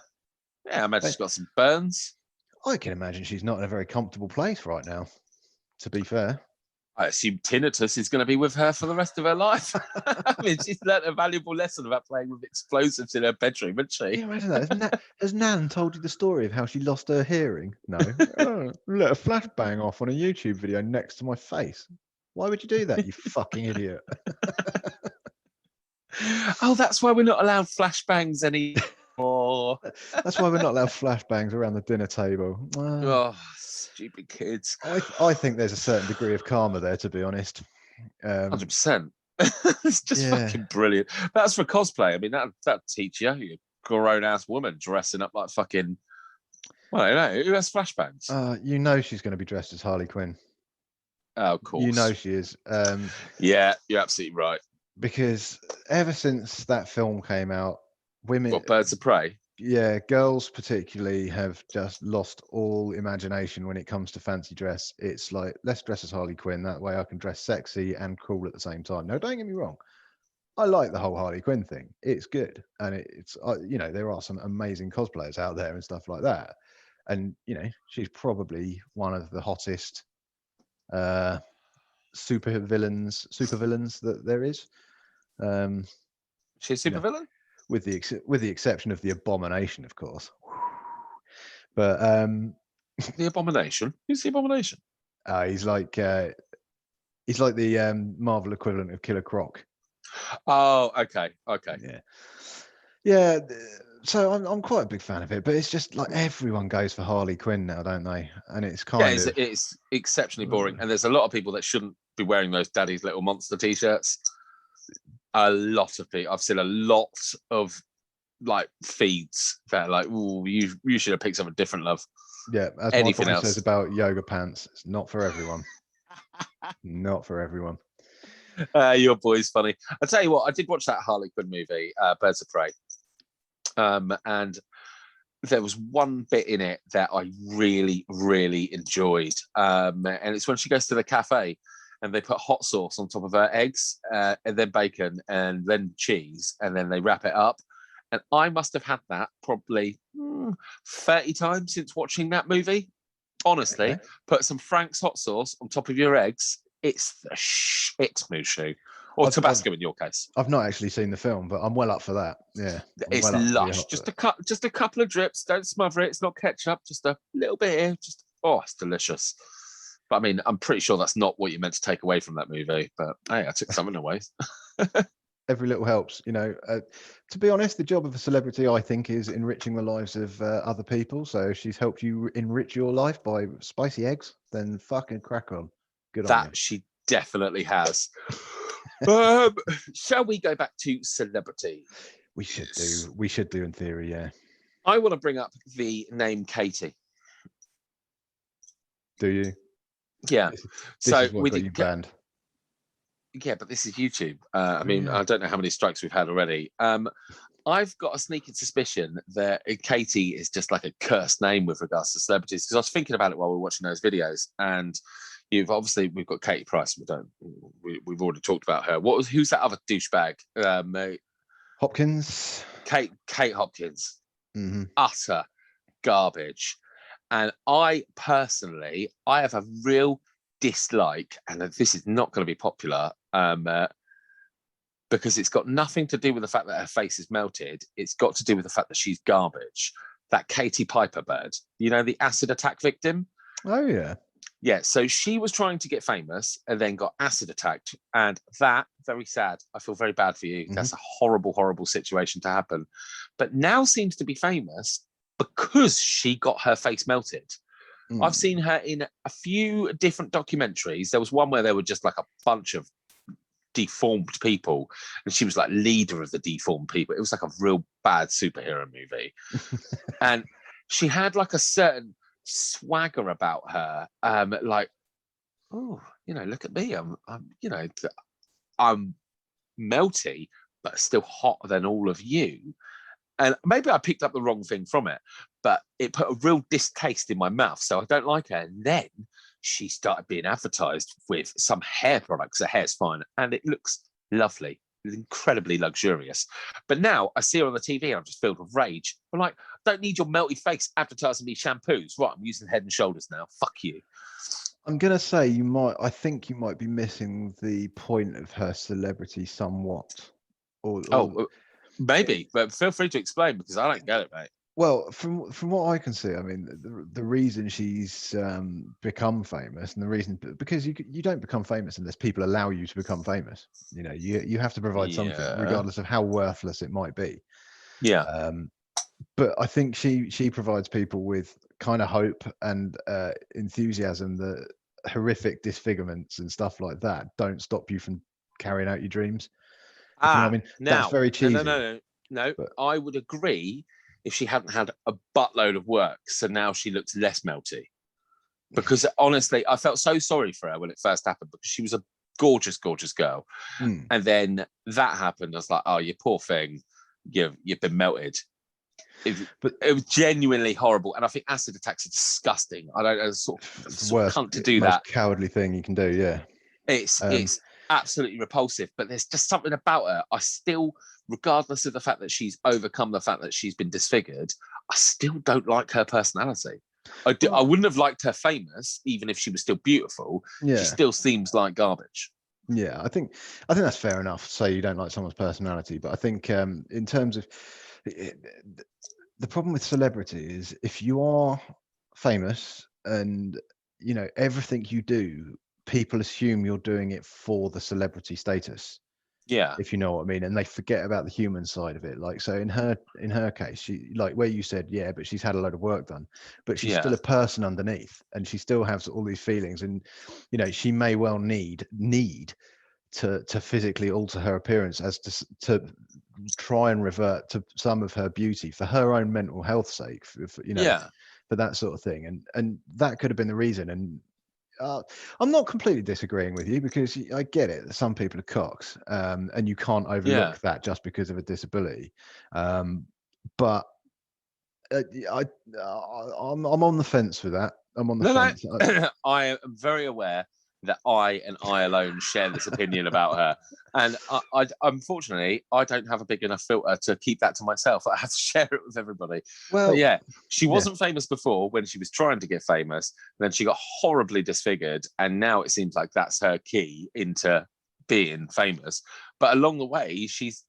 Yeah, I imagine she's got some burns. I can imagine she's not in a very comfortable place right now, to be fair. I assume tinnitus is going to be with her for the rest of her life. I mean, she's learnt a valuable lesson about playing with explosives in her bedroom, hasn't she? Can you imagine that? Has Nan told you the story of how she lost her hearing? No. Let a flashbang off on a YouTube video next to my face. Why would you do that, you fucking idiot? Oh, that's why we're not allowed flashbangs anymore. That's why we're not allowed flashbangs around the dinner table. Oh, stupid kids. I think there's a certain degree of karma there, to be honest. 100%. It's just fucking brilliant. That's for cosplay. I mean, that'd teach you. You're a grown-ass woman dressing up like fucking... Well, I don't know. Who has flashbangs? You know she's going to be dressed as Harley Quinn. Oh, of course. You know she is. Yeah, you're absolutely right. Because ever since that film came out, women... What, Birds of Prey? Yeah, girls particularly have just lost all imagination when it comes to fancy dress. It's like, let's dress as Harley Quinn. That way I can dress sexy and cool at the same time. No, don't get me wrong. I like the whole Harley Quinn thing. It's good. And it's, you know, there are some amazing cosplayers out there and stuff like that. And, you know, she's probably one of the hottest super villains that there is. She's a super villain? With the exception of the Abomination, of course. But the Abomination? Who's the Abomination? He's like the Marvel equivalent of Killer Croc. Oh, okay. Yeah. So I'm quite a big fan of it, but it's just like everyone goes for Harley Quinn now, don't they? And it's it's exceptionally boring. And there's a lot of people that shouldn't be wearing those Daddy's Little Monster t-shirts. A lot of people. I've seen a lot of like feeds that are like, "Ooh, you should have picked something different, love." Yeah, as anything my else says about yoga pants, it's not for everyone. Not for everyone. Your boy's funny. I'll tell you what, I did watch that Harley Quinn movie, Birds of Prey. And there was one bit in it that I really, really enjoyed. And it's when she goes to the cafe and they put hot sauce on top of her eggs, and then bacon, and then cheese, and then they wrap it up. And I must have had that probably 30 times since watching that movie. Honestly, put some Frank's hot sauce on top of your eggs. It's the shit, Mushu. Or Tabasco in your case. I've not actually seen the film, but I'm well up for that. Yeah, it's lush. Just a couple of drips. Don't smother it. It's not ketchup. Just a little bit here. It's delicious. But I mean, I'm pretty sure that's not what you meant to take away from that movie. But hey, I took something away. Every little helps, you know. To be honest, the job of a celebrity, I think, is enriching the lives of other people. So if she's helped you enrich your life by spicy eggs, then fucking crack on. Good on you. That she definitely has. Shall we go back to celebrity? We should do in theory, yeah. I want to bring up the name Katie. Do you? Yeah. This is what got you banned. Yeah, but this is YouTube. I mean, I don't know how many strikes we've had already. I've got a sneaking suspicion that Katie is just like a cursed name with regards to celebrities, because I was thinking about it while we were watching those videos, and we've got Katie Price. We we've already talked about her. Who's that other douchebag? Hopkins. Kate Hopkins. Mm-hmm. Utter garbage. And I personally, I have a real dislike, and this is not going to be popular, because it's got nothing to do with the fact that her face is melted. It's got to do with the fact that she's garbage. That Katie Piper bird, the acid attack victim. Oh, yeah. Yeah, so she was trying to get famous and then got acid attacked. And that, very sad. I feel very bad for you. Mm-hmm. That's a horrible, horrible situation to happen. But now seems to be famous because she got her face melted. I've seen her in a few different documentaries. There was one where there were just like a bunch of deformed people, and she was like leader of the deformed people. It was like a real bad superhero movie. And she had like a certain swagger about her, like, oh, look at me, I'm melty but still hotter than all of you. And maybe I picked up the wrong thing from it, but it put a real distaste in my mouth, so I don't like her. And then she started being advertised with some hair products. Her hair's fine and it looks lovely, incredibly luxurious. But now I see her on the TV and I'm just filled with rage. I'm like, I don't need your melty face advertising me shampoos. Right, I'm using Head and Shoulders now. Fuck you. I'm going to say I think you might be missing the point of her celebrity somewhat. Maybe, but feel free to explain because I don't get it, mate. Well, from what I can see, I mean, the reason she's become famous, and the reason because you don't become famous unless people allow you to become famous. You have to provide something, regardless of how worthless it might be. Yeah. But I think she provides people with kind of hope and enthusiasm that horrific disfigurements and stuff like that don't stop you from carrying out your dreams. You know what I mean? Now, that's very cheesy. No. But I would agree if she hadn't had a buttload of work. So now she looks less melty. Because honestly, I felt so sorry for her when it first happened because she was a gorgeous, gorgeous girl. And then that happened. I was like, oh, you poor thing. You've been melted. But it was genuinely horrible. And I think acid attacks are disgusting. I don't know, sort of cunt to do that. Cowardly thing you can do, yeah. It's absolutely repulsive, but there's just something about her. I still, regardless of the fact that she's overcome the fact that she's been disfigured, I still don't like her personality. I wouldn't have liked her famous, even if she was still beautiful. Yeah. She still seems like garbage. Yeah, I think that's fair enough to say you don't like someone's personality, but I think in terms of the problem with celebrity is if you are famous and everything you do, people assume you're doing it for the celebrity status. Yeah, if you know what I mean, and they forget about the human side of it. Like, so in her case, she, like where you said, yeah, but she's had a load of work done, but she's still a person underneath, and she still has all these feelings, and she may well need to physically alter her appearance as to try and revert to some of her beauty for her own mental health sake, for that sort of thing, and that could have been the reason. And I'm not completely disagreeing with you because I get it. Some people are cocks, and you can't overlook that just because of a disability. But I'm on the fence with that. I'm on the fence. I am very aware that I and I alone share this opinion about her, and I unfortunately I don't have a big enough filter to keep that to myself. I have to share it with everybody. Well, but yeah, she wasn't famous before when she was trying to get famous. Then she got horribly disfigured, and now it seems like that's her key into being famous. But along the way, she's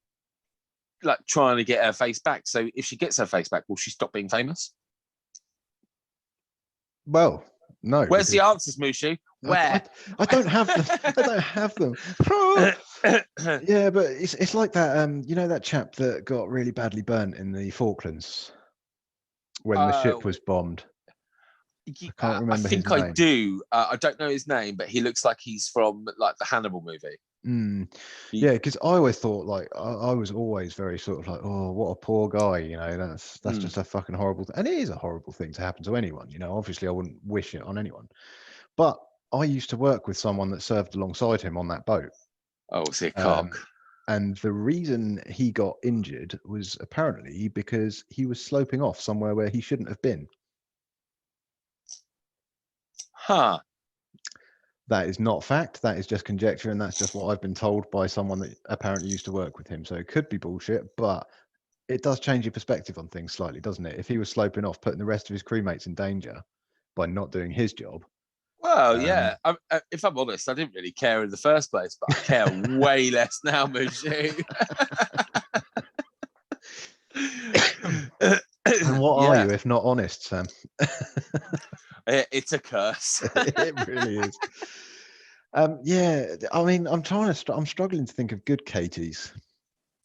like trying to get her face back. So if she gets her face back, will she stop being famous? Well, no. Where's the answers, Mushu? Where? I don't have them. I don't have them. Yeah, but it's like that. That chap that got really badly burnt in the Falklands when the ship was bombed. I can't remember his name. I do. I don't know his name, but he looks like he's from like the Hannibal movie. Yeah, because I always thought, like, I was always very sort of like, oh, what a poor guy, that's just a fucking horrible thing. And it is a horrible thing to happen to anyone, obviously I wouldn't wish it on anyone, but I used to work with someone that served alongside him on that boat. Oh, was he a cock? And the reason he got injured was apparently because he was sloping off somewhere where he shouldn't have been. Huh. That is not fact. That is just conjecture, and that's just what I've been told by someone that apparently used to work with him. So it could be bullshit, but it does change your perspective on things slightly, doesn't it? If he was sloping off, putting the rest of his crewmates in danger by not doing his job. Well, yeah. If I'm honest, I didn't really care in the first place, but I care way less now, Mushu. And what are you if not honest, Sam? It's a curse. It really is. Yeah, I mean, I'm struggling to think of good Katies.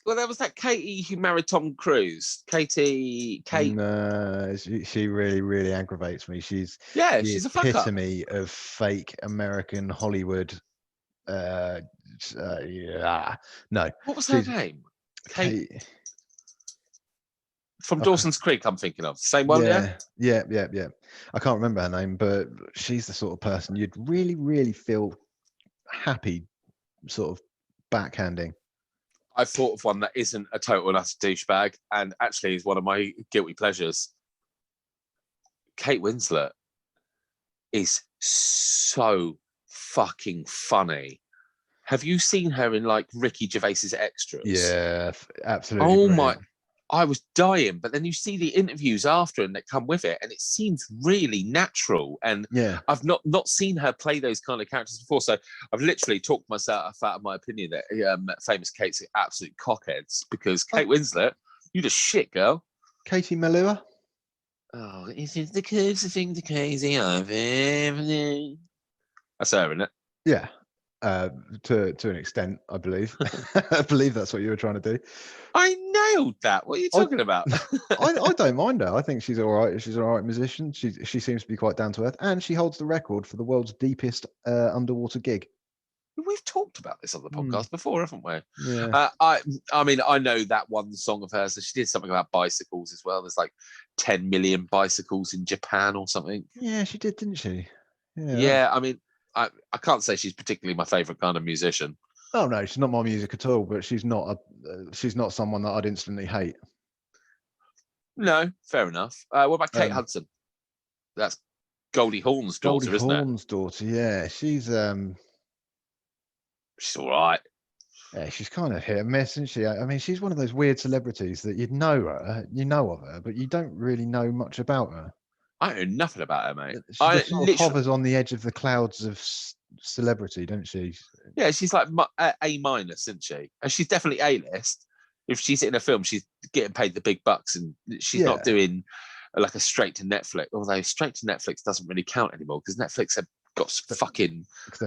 Well, there was that Katie who married Tom Cruise. Kate. No, she really, really aggravates me. She's the she's a fuck up. epitome of fake American Hollywood. Yeah, no. What was her name? Kate. From Dawson's Creek, I'm thinking of. Same one, yeah? Yeah. I can't remember her name, but she's the sort of person you'd really, really feel happy sort of backhanding. I've thought of one that isn't a total and utter douchebag, and actually is one of my guilty pleasures. Kate Winslet is so fucking funny. Have you seen her in like Ricky Gervais's Extras? Yeah, absolutely. Oh brilliant. my! I was dying, but then you see the interviews after and that come with it, and it seems really natural. And yeah, I've not seen her play those kind of characters before, so I've literally talked myself out of my opinion that famous Kate's absolute cockheads because Kate Winslet, you just shit, girl. Katie Melua. Oh, is it the crazy thing, the crazy I've ever known? That's her, isn't it? Yeah, to an extent, I believe. I believe that's what you were trying to do. I nailed that. What are you talking about? I don't mind her. I think she's all right. She's an all right musician. She seems to be quite down to earth, and she holds the record for the world's deepest underwater gig. We've talked about this on the podcast before, haven't we? Yeah. I mean, I know that one song of hers. So she did something about bicycles as well. There's like 10 million bicycles in Japan or something. Yeah, she did, didn't she? Yeah. I mean, I can't say she's particularly my favorite kind of musician. Oh no, she's not my music at all. But she's not someone that I'd instantly hate. No, fair enough. What about Kate Hudson? That's Goldie Hawn's daughter, isn't it? Goldie Hawn's daughter. Yeah, she's all right. Yeah, she's kind of hit and miss, isn't she? I mean, she's one of those weird celebrities that you know of her, but you don't really know much about her. I know nothing about her, mate. She sort of hovers on the edge of the clouds of celebrity, don't she? Yeah, she's like A minus, isn't she? And she's definitely A-list. If she's in a film, she's getting paid the big bucks, and she's not doing like a straight to Netflix. Although straight to Netflix doesn't really count anymore because Netflix have got fucking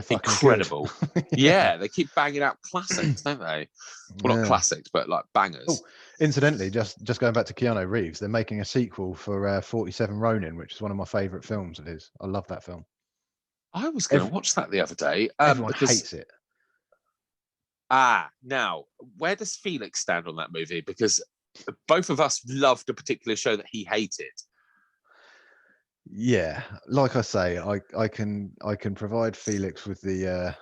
incredible. Yeah, they keep banging out classics, don't they? Well, not classics, but like bangers. Oh, incidentally, just going back to Keanu Reeves, they're making a sequel for 47 Ronin, which is one of my favourite films of his. I love that film. I was going to watch that the other day. Everyone hates it. Now, where does Felix stand on that movie? Because both of us loved a particular show that he hated. Yeah, like I say, I can provide Felix with the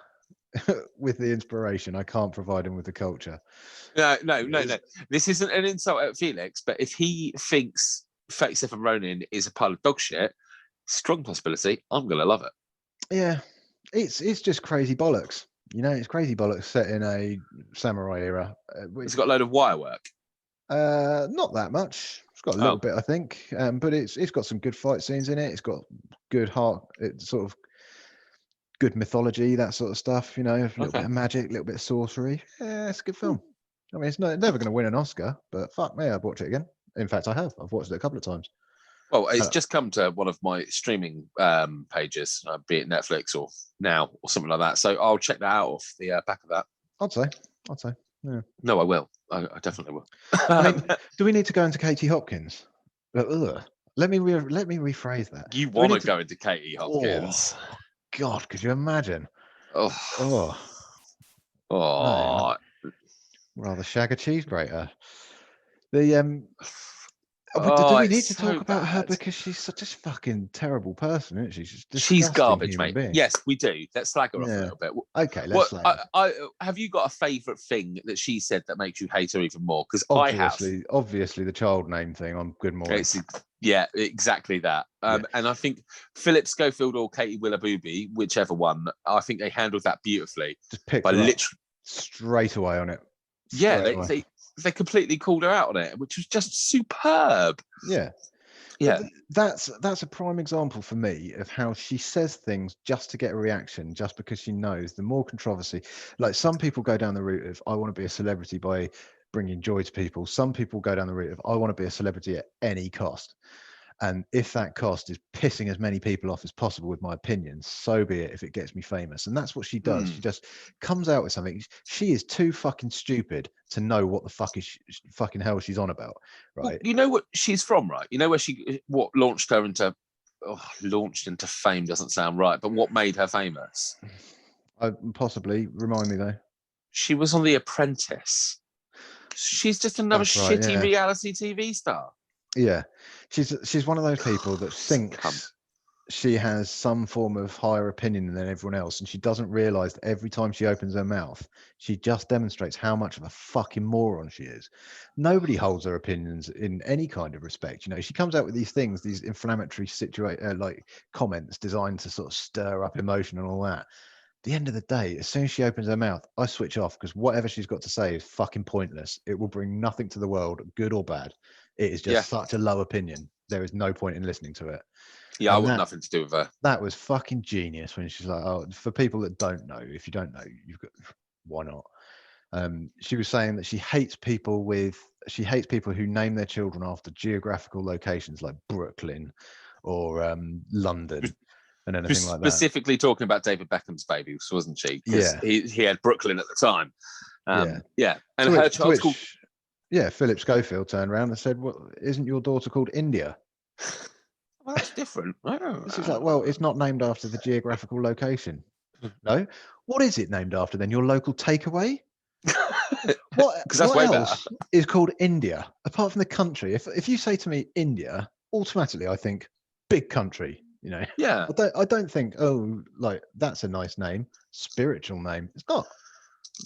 with the inspiration. I can't provide him with the culture. No. This isn't an insult at Felix, but if he thinks 37 Ronin is a pile of dog shit, strong possibility I'm gonna love it. Yeah, it's just crazy bollocks. You know, it's crazy bollocks set in a samurai era. It's got a load of wire work. Not that much. It's got a little bit, I think, but it's got some good fight scenes in it. It's got good it's sort of good mythology, that sort of stuff. You know, a little bit of magic, a little bit of sorcery. Yeah, it's a good film. I mean, it's never going to win an Oscar, but fuck me, I'd watch it again. In fact, I have. I've watched it a couple of times. Well, it's just come to one of my streaming pages, be it Netflix or Now or something like that. So I'll check that out off the back of that. I'd say. Yeah. No, I will. I definitely will. I mean, do we need to go into Katie Hopkins? Let me rephrase that. You want to go into Katie Hopkins? Oh, God, could you imagine? Oh. Man. Rather shag a cheese grater. Do we need to talk about her because she's such a fucking terrible person, isn't she? She's garbage, mate. Being. Yes, we do. Let's slag her off a little bit. Okay, let's slag her. Have you got a favourite thing that she said that makes you hate her even more? Because I have. Obviously, the child name thing. I'm good more. Yeah, exactly that. And I think Philip Schofield or Katie Willoughby, whichever one, I think they handled that beautifully. Just picked By her up literally, straight away on it. yeah, Straight away. they completely called her out on it, which was just superb. Yeah. Yeah. But that's a prime example for me of how she says things just to get a reaction, just because she knows the more controversy. Like, some people go down the route of, I want to be a celebrity by bringing joy to people. Some people go down the route of, I want to be a celebrity at any cost. And if that cost is pissing as many people off as possible with my opinions, so be it, if it gets me famous. And that's what she does. She just comes out with something. She is too fucking stupid to know what the fuck is fucking hell she's on about, right? Well, you know what she's from, right? You know where what launched her into, launched into fame doesn't sound right, but what made her famous? Possibly. Remind me, though. She was on The Apprentice. She's just another shitty reality TV star. Yeah, she's one of those people that thinks she has some form of higher opinion than everyone else, and she doesn't realize that every time she opens her mouth, she just demonstrates how much of a fucking moron she is. Nobody holds her opinions in any kind of respect. You know, she comes out with these things, these inflammatory like comments designed to sort of stir up emotion and all that. At the end of the day, as soon as she opens her mouth, I switch off, because whatever she's got to say is fucking pointless. It will bring nothing to the world, good or bad. It is just such a low opinion. There is no point in listening to it. Yeah, I want nothing to do with her. That was fucking genius when she's like, oh, for people that don't know, if you don't know, you've got, why not? She was saying that she hates people who name their children after geographical locations like Brooklyn or London and anything like that. Specifically talking about David Beckham's babies, wasn't she? Because he had Brooklyn at the time. And her child's called... Yeah, Philip Schofield turned around and said, well, isn't your daughter called India? Well, that's different. She's like, well, it's not named after the geographical location. No? What is it named after then? Your local takeaway? What else is called India, apart from the country? If you say to me India, automatically I think big country, you know? Yeah. I don't think, oh, like, that's a nice name, spiritual name. It's not.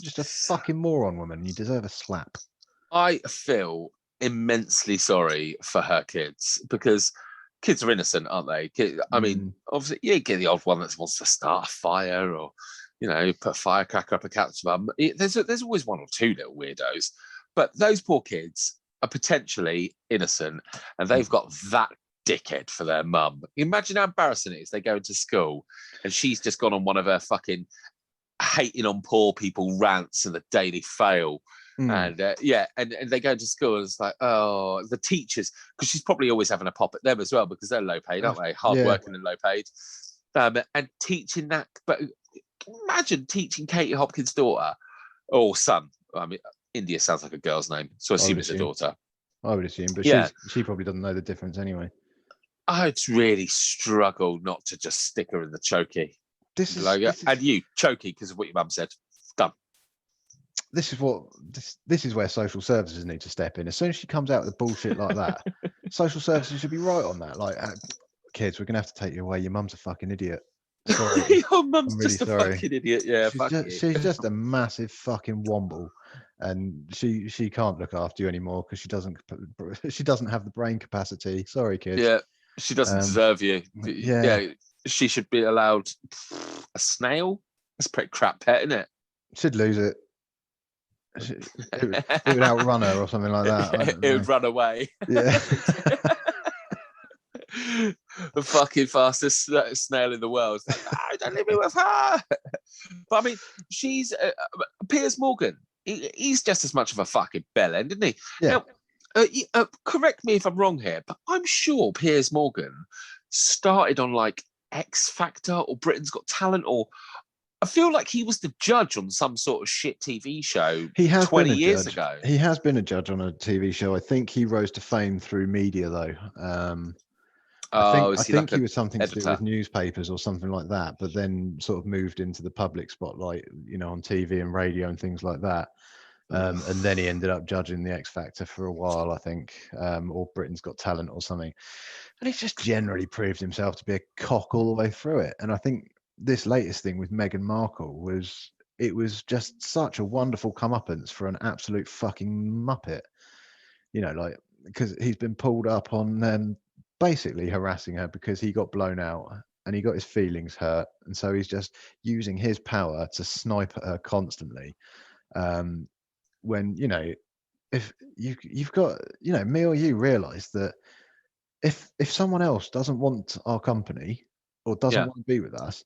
You're just a fucking moron, woman. You deserve a slap. I feel immensely sorry for her kids, because kids are innocent, aren't they? I mean, obviously, you get the odd one that wants to start a fire, or, you know, put a firecracker up a cat's bum. There's always one or two little weirdos, but those poor kids are potentially innocent, and they've got that dickhead for their mum. Imagine how embarrassing it is. They go into school, and she's just gone on one of her fucking hating on poor people rants in the Daily Fail. And and they go to school, and it's like, oh, the teachers, because she's probably always having a pop at them as well, because they're low paid, aren't they? Hard working and low paid. And teaching that, but imagine teaching Katie Hopkins' daughter or son. I mean, India sounds like a girl's name, so I assume it's a daughter. I would assume, but she probably doesn't know the difference anyway. I'd really struggle not to just stick her in the chokey. And you, chokey, because of what your mum said. Done. This is where social services need to step in. As soon as she comes out with bullshit like that, social services should be right on that. Like, kids, we're gonna have to take you away. Your mum's a fucking idiot. Sorry. Your mum's just a fucking idiot. Yeah, she's just a massive fucking womble, and she can't look after you anymore because she doesn't have the brain capacity. Sorry, kids. Yeah, she doesn't deserve you. Yeah, she should be allowed a snail. That's a pretty crap pet, isn't it? She'd lose it. It would outrun her or something like that. It would run away. Yeah. The fucking fastest snail in the world. Like, I don't leave me with her. But I mean, she's Piers Morgan. He's just as much of a fucking bellend, isn't he? Yeah. Now, correct me if I'm wrong here, but I'm sure Piers Morgan started on like X Factor or Britain's Got Talent, or I feel like he was the judge on some sort of shit TV show 20 years ago. He has been a judge on a TV show. I think he rose to fame through media, though. I think he was something to do with newspapers or something like that, but then sort of moved into the public spotlight, you know, on TV and radio and things like that. And then he ended up judging the X Factor for a while, I think, or Britain's Got Talent or something. And he's just generally proved himself to be a cock all the way through it. And I think this latest thing with Meghan Markle was just such a wonderful comeuppance for an absolute fucking muppet, you know, like, because he's been pulled up on basically harassing her because he got blown out and he got his feelings hurt, and so he's just using his power to snipe at her constantly. When if you've got me or you realize that if someone else doesn't want our company or doesn't Yeah. want to be with us,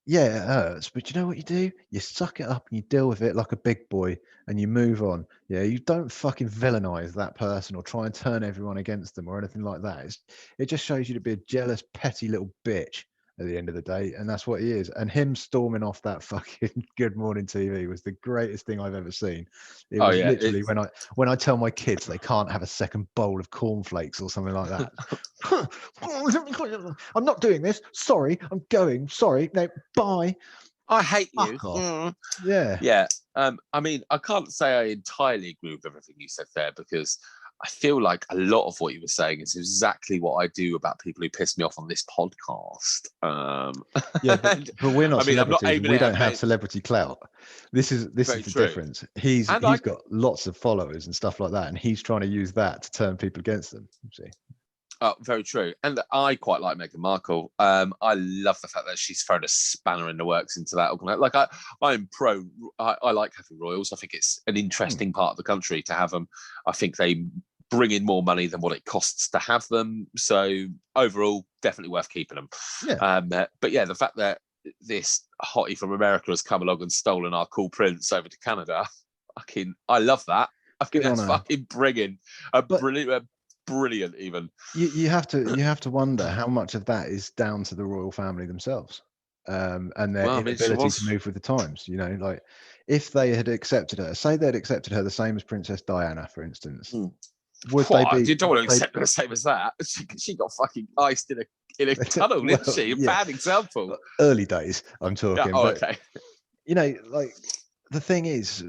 yeah, it hurts, but you know what you do? You suck it up and you deal with it like a big boy and you move on. Yeah, you don't fucking villainize that person or try and turn everyone against them or anything like that. It just shows you to be a jealous, petty little bitch at the end of the day, and that's what he is. And him storming off that fucking Good Morning TV was the greatest thing I've ever seen. It was literally when I tell my kids they can't have a second bowl of cornflakes or something like that. I'm not doing this. Sorry, I'm going. Sorry, no, bye. I hate you. Yeah. I mean, I can't say I entirely agree with everything you said there, because I feel like a lot of what you were saying is exactly what I do about people who piss me off on this podcast. Yeah, but we're not celebrities. We don't have mate. celebrity clout. This is the true. difference. He's got lots of followers and stuff like that, and he's trying to use that to turn people against them. See. Oh, very true. And I quite like Meghan Markle. I love the fact that she's thrown a spanner in the works into that organization. Like I'm pro. I like having royals. I think it's an interesting part of the country to have them. I think they bring in more money than what it costs to have them. So overall, definitely worth keeping them. Yeah. But yeah, the fact that this hottie from America has come along and stolen our cool prince over to Canada, I love that. I think that's fucking brilliant. Brilliant even. You have to wonder how much of that is down to the royal family themselves, and their inability to move with the times. Like if they had accepted her, say they'd accepted her the same as Princess Diana, for instance, would they be? You don't want to accept her the same as that. She got fucking iced in a tunnel, didn't she? A bad example. Early days, I'm talking. Okay. Like the thing is,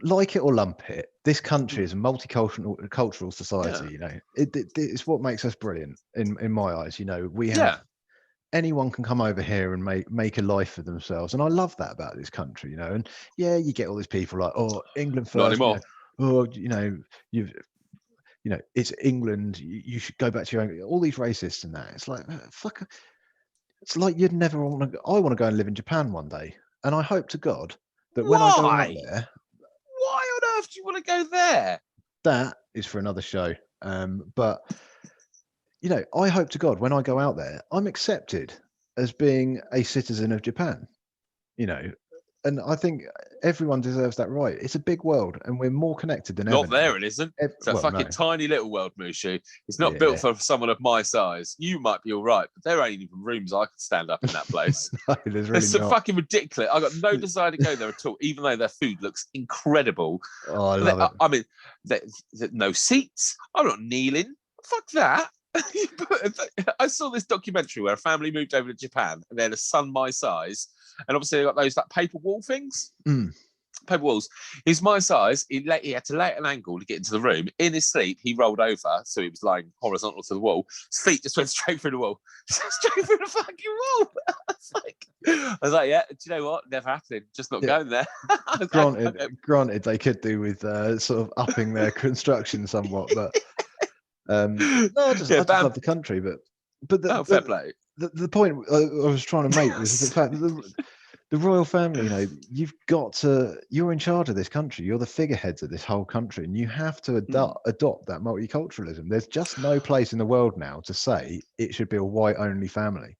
like it or lump it, this country is a multicultural society. It's what makes us brilliant in my eyes. We have anyone can come over here and make a life for themselves, and I love that about this country. And you get all these people like, oh, England first. Not anymore. It's England. You should go back to your own. All these racists and that. It's like fuck. It's like you'd never want to. I want to go and live in Japan one day, and I hope to God that when I go out there. Why on earth do you want to go there? That is for another show. But I hope to God when I go out there, I'm accepted as being a citizen of Japan. And I think everyone deserves that right. It's a big world, and we're more connected than ever. Not there, it isn't. It's a fucking tiny little world, Mushu. It's not built for someone of my size. You might be all right, but there ain't even rooms I could stand up in that place. No, there's really not. Fucking ridiculous. I got no desire to go there at all, even though their food looks incredible. Oh, I love it. I mean, no seats. I'm not kneeling. Fuck that. I saw this documentary where a family moved over to Japan and they had a son my size, and obviously they got those paper wall things. Paper walls. He's my size. He had to lay at an angle to get into the room. In his sleep, he rolled over, so he was lying horizontal to the wall. His feet just went straight through the wall, straight through the fucking wall. I was like, yeah. Do you know what? Never happening. Just not going there. Granted, they could do with sort of upping their construction somewhat, but. I just love the country, but fair play. The point I was trying to make was the fact that the royal family, you're in charge of this country. You're the figureheads of this whole country, and you have to adopt that multiculturalism. There's just no place in the world now to say it should be a white-only family.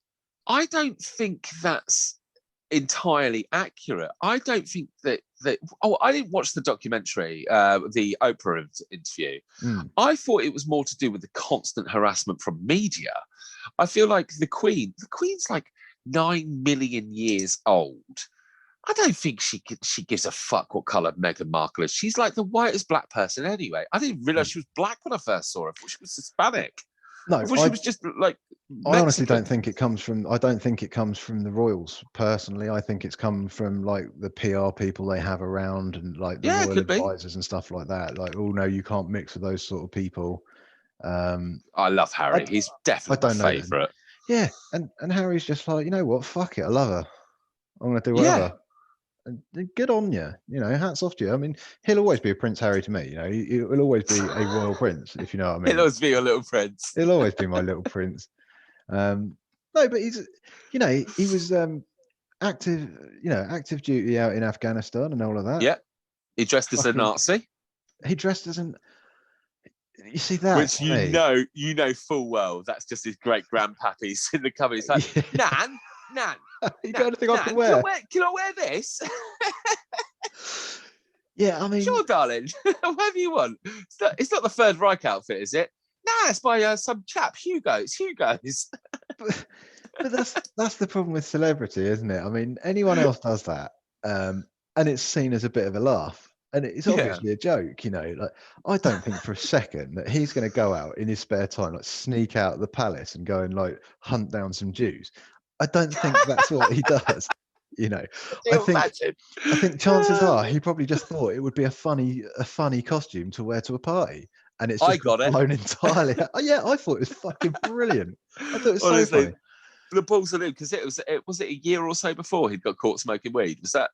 I don't think that's entirely accurate. I don't think that I didn't watch the documentary, the Oprah interview. I thought it was more to do with the constant harassment from media. I feel like the Queen's like 9 million years old. I don't think she gives a fuck what colour Meghan Markle is. She's like the whitest black person anyway. I didn't realise she was black when I first saw her. I thought she was Hispanic. No, I thought she was just like Mexican. I honestly don't think it comes from. I don't think it comes from the royals personally. I think it's come from like the PR people they have around and like the royal advisors and stuff like that. Like, oh no, you can't mix with those sort of people. I love Harry. He's definitely my favourite. Yeah, and Harry's just like, you know what? Fuck it, I love her. I'm gonna do whatever. And good on you. You know, hats off to you. I mean, he'll always be a Prince Harry to me. You know, he'll always be a royal prince, if you know what I mean. He'll always be your little prince. He'll always be my little prince. No, but he's, you know, he was active duty out in Afghanistan and all of that. Yeah, he dressed as a Nazi. He dressed as an. You see that, which you know full well that's just his great grandpappy's in the cupboard. He's like, Nan. You got anything I can wear? Can I wear this? Yeah, I mean, sure, darling. Whatever you want. It's not the Third Reich outfit, is it? Nah, it's by some chap, Hugo. It's Hugo's. but that's the problem with celebrity, isn't it? I mean, anyone else does that, and it's seen as a bit of a laugh, and it's obviously a joke. You know, like I don't think for a second that he's going to go out in his spare time, like sneak out of the palace and go and like hunt down some Jews. I don't think that's what he does. You know, I think chances are he probably just thought it would be a funny costume to wear to a party, and it's just blown entirely. Yeah, I thought it was fucking brilliant. I thought it was so funny. The balls of because it was a year or so before he'd got caught smoking weed. Was that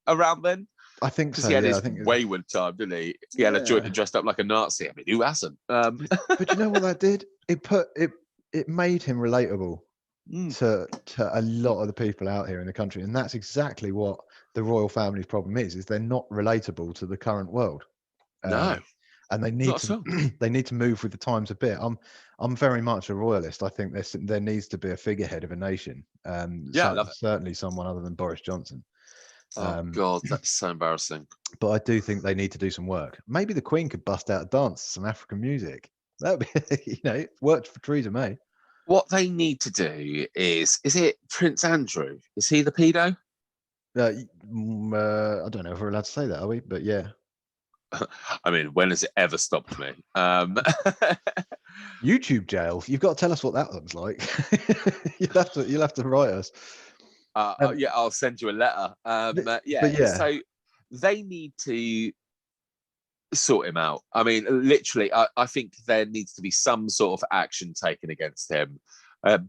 around then? I think so. He had his wayward time, didn't he? He had a joint and dressed up like a Nazi. I mean, who hasn't? But you know what that did? It made him relatable to a lot of the people out here in the country, and that's exactly what the royal family's problem is they're not relatable to the current world. No. And they need to move with the times a bit. I'm very much a royalist. I think there needs to be a figurehead of a nation. Certainly someone other than Boris Johnson. Oh God, that's so embarrassing. But I do think they need to do some work. Maybe the Queen could bust out a dance to some African music. That would be, it worked for Theresa May. What they need to do is it Prince Andrew? Is he the pedo? I don't know if we're allowed to say that, are we? But yeah. I mean, when has it ever stopped me? YouTube jail. You've got to tell us what that looks like. You'll have to write us. I'll send you a letter. So they need to sort him out. I mean, literally, I think there needs to be some sort of action taken against him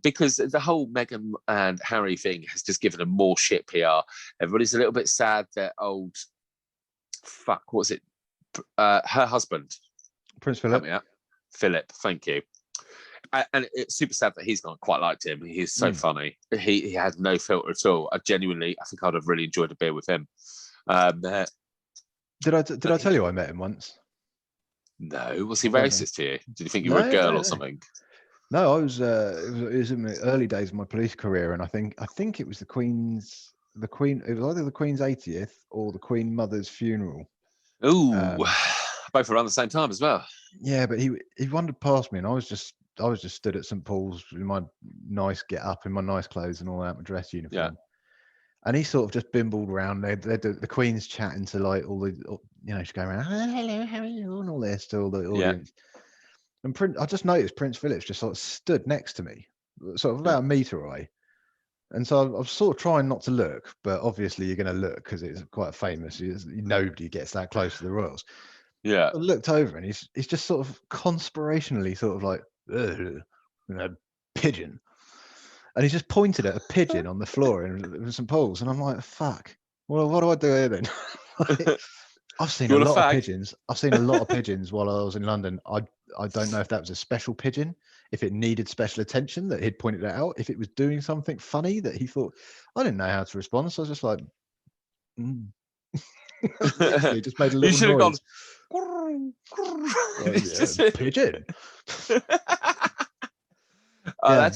because the whole Meghan and Harry thing has just given him more shit PR. Everybody's a little bit sad that what's it? Her husband, Prince Philip. Philip, thank you. And it's super sad that he's not quite liked him. He's so funny. He had no filter at all. I think I'd have really enjoyed a beer with him. Did I tell you I met him once? No. Was he racist to you? Did you think you were a girl or something? No, I was. It was in the early days of my police career, and I think it was the Queen. It was either the Queen's 80th or the Queen Mother's funeral. Ooh, both around the same time as well. Yeah, but he wandered past me, and I was just stood at St Paul's in my nice get up, in my nice clothes and all that, my dress uniform. Yeah. And he sort of just bimbled around. The Queen's chatting to like all the, she's going around, hello, how are you, and all this to all the audience. Yeah. And I just noticed Prince Philip's just sort of stood next to me, sort of about a metre away. And so I was sort of trying not to look, but obviously you're going to look because it's quite famous. Nobody gets that close to the royals. Yeah. I looked over and he's just sort of conspirationally sort of like, pigeon. And he just pointed at a pigeon on the floor in St Paul's. And I'm like, fuck. Well, what do I do here then? I've seen a lot of pigeons. I've seen a lot of pigeons while I was in London. I don't know if that was a special pigeon, if it needed special attention that he'd pointed it out, if it was doing something funny that he thought, I didn't know how to respond. So I was just like, Literally just made a little you should noise. Have gone pigeon. I'll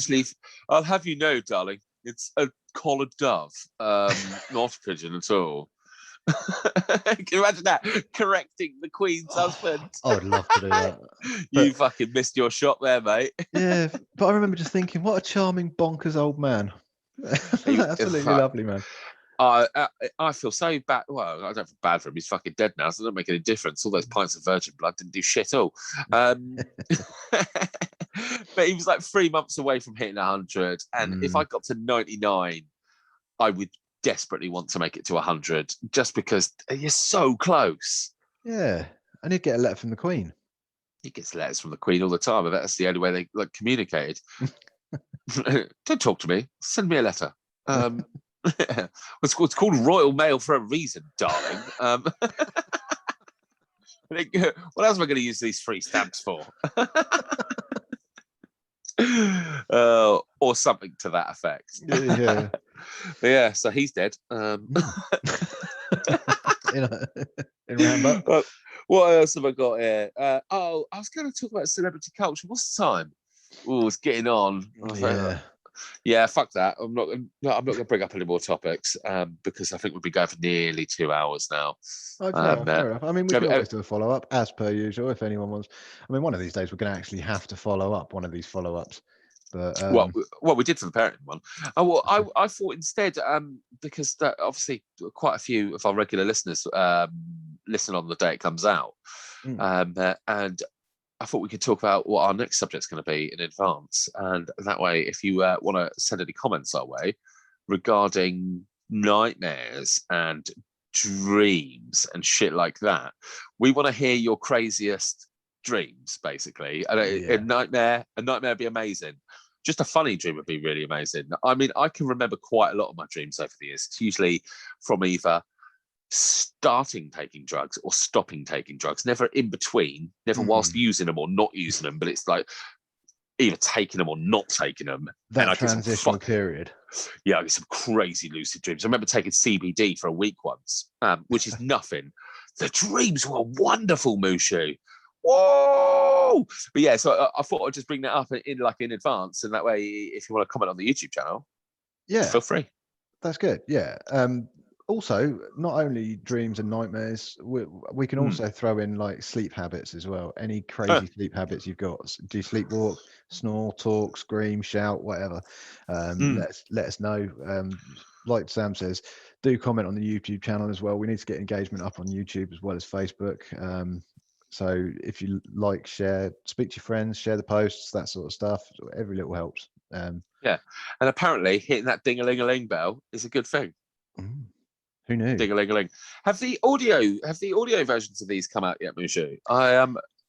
have you know, darling, it's a collared dove, not a pigeon at all. Can you imagine that? Correcting the Queen's husband. I would love to do that. You fucking missed your shot there, mate. Yeah, but I remember just thinking, what a charming, bonkers old man. Absolutely lovely man. I feel so bad. Well, I don't feel bad for him. He's fucking dead now, so it doesn't make any difference. All those pints of virgin blood didn't do shit all. But he was like 3 months away from hitting 100. And if I got to 99, I would desperately want to make it to 100 just because you're so close. Yeah. And he'd get a letter from the Queen. He gets letters from the Queen all the time. But that's the only way they communicated. Don't talk to me. Send me a letter. It's called Royal Mail for a reason, darling. What else am I going to use these free stamps for? Or something to that effect. Yeah. Yeah, so he's dead. In Rambo. What else have I got here? I was going to talk about celebrity culture. What's the time? Oh, it's getting on. Yeah, fuck that. I'm not going to bring up any more topics because I think we'll be going for nearly 2 hours now. Okay, fair enough. I mean, we can always do a follow-up as per usual if anyone wants. I mean, one of these days we're going to actually have to follow up one of these follow-ups. But well, we did for the parenting one. I thought instead, because obviously quite a few of our regular listeners listen on the day it comes out, and I thought we could talk about what our next subject's going to be in advance, and that way, if you want to send any comments our way regarding nightmares and dreams and shit like that, we want to hear your craziest dreams, basically. And a nightmare would be amazing. Just a funny dream would be really amazing. I mean, I can remember quite a lot of my dreams over the years. It's usually from either starting taking drugs or stopping taking drugs, never in between, never whilst using them or not using them, but it's like either taking them or not taking them. That transitional period. Yeah, I get some crazy lucid dreams. I remember taking CBD for a week once, which is nothing. The dreams were wonderful, Mushu. Whoa! But yeah, so I thought I'd just bring that up in advance, and that way, if you want to comment on the YouTube channel, feel free. That's good. Yeah. Also, not only dreams and nightmares, we can also throw in like sleep habits as well. Any crazy sleep habits you've got? Do you sleepwalk, snore, talk, scream, shout, whatever? Let us know. Like Sam says, do comment on the YouTube channel as well. We need to get engagement up on YouTube as well as Facebook. So if you like, share, speak to your friends, share the posts, that sort of stuff. Every little helps. Yeah, and apparently hitting that ding-a-ling-a-ling bell is a good thing. Who knew? Ding-a-ling-a-ling. Have the audio versions of these come out yet, Mushu?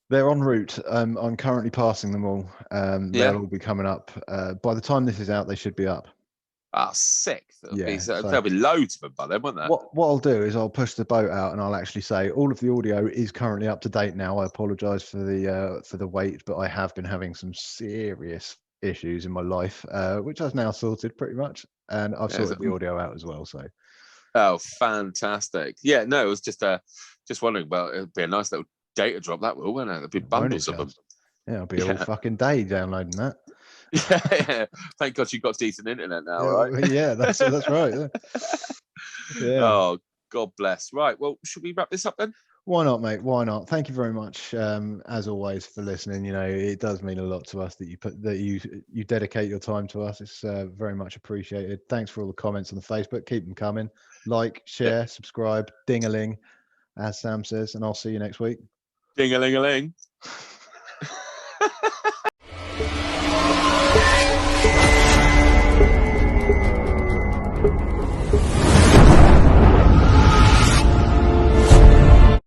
They're en route. I'm currently passing them all. They'll all be coming up. By the time this is out, they should be up. Sick. There'll be loads of them by then, won't there? What I'll do is I'll push the boat out and I'll actually say all of the audio is currently up to date now. I apologise for the wait, but I have been having some serious issues in my life, which I've now sorted pretty much, and I've sorted the audio out as well. So. Oh, fantastic! Yeah, no, it was just wondering about. It'd be a nice little data drop, that will, won't it? There'd be bundles of them. Yeah, it'll be all fucking day downloading that. Yeah. Thank God you've got decent internet now, right? Yeah, that's right. Yeah. Oh, God bless. Right. Well, should we wrap this up then? Why not, mate? Why not? Thank you very much, as always, for listening. You know, it does mean a lot to us that you dedicate your time to us. It's very much appreciated. Thanks for all the comments on the Facebook. Keep them coming. Like, share, subscribe, ding-a-ling, as Sam says, and I'll see you next week. Ding-a-ling-a-ling.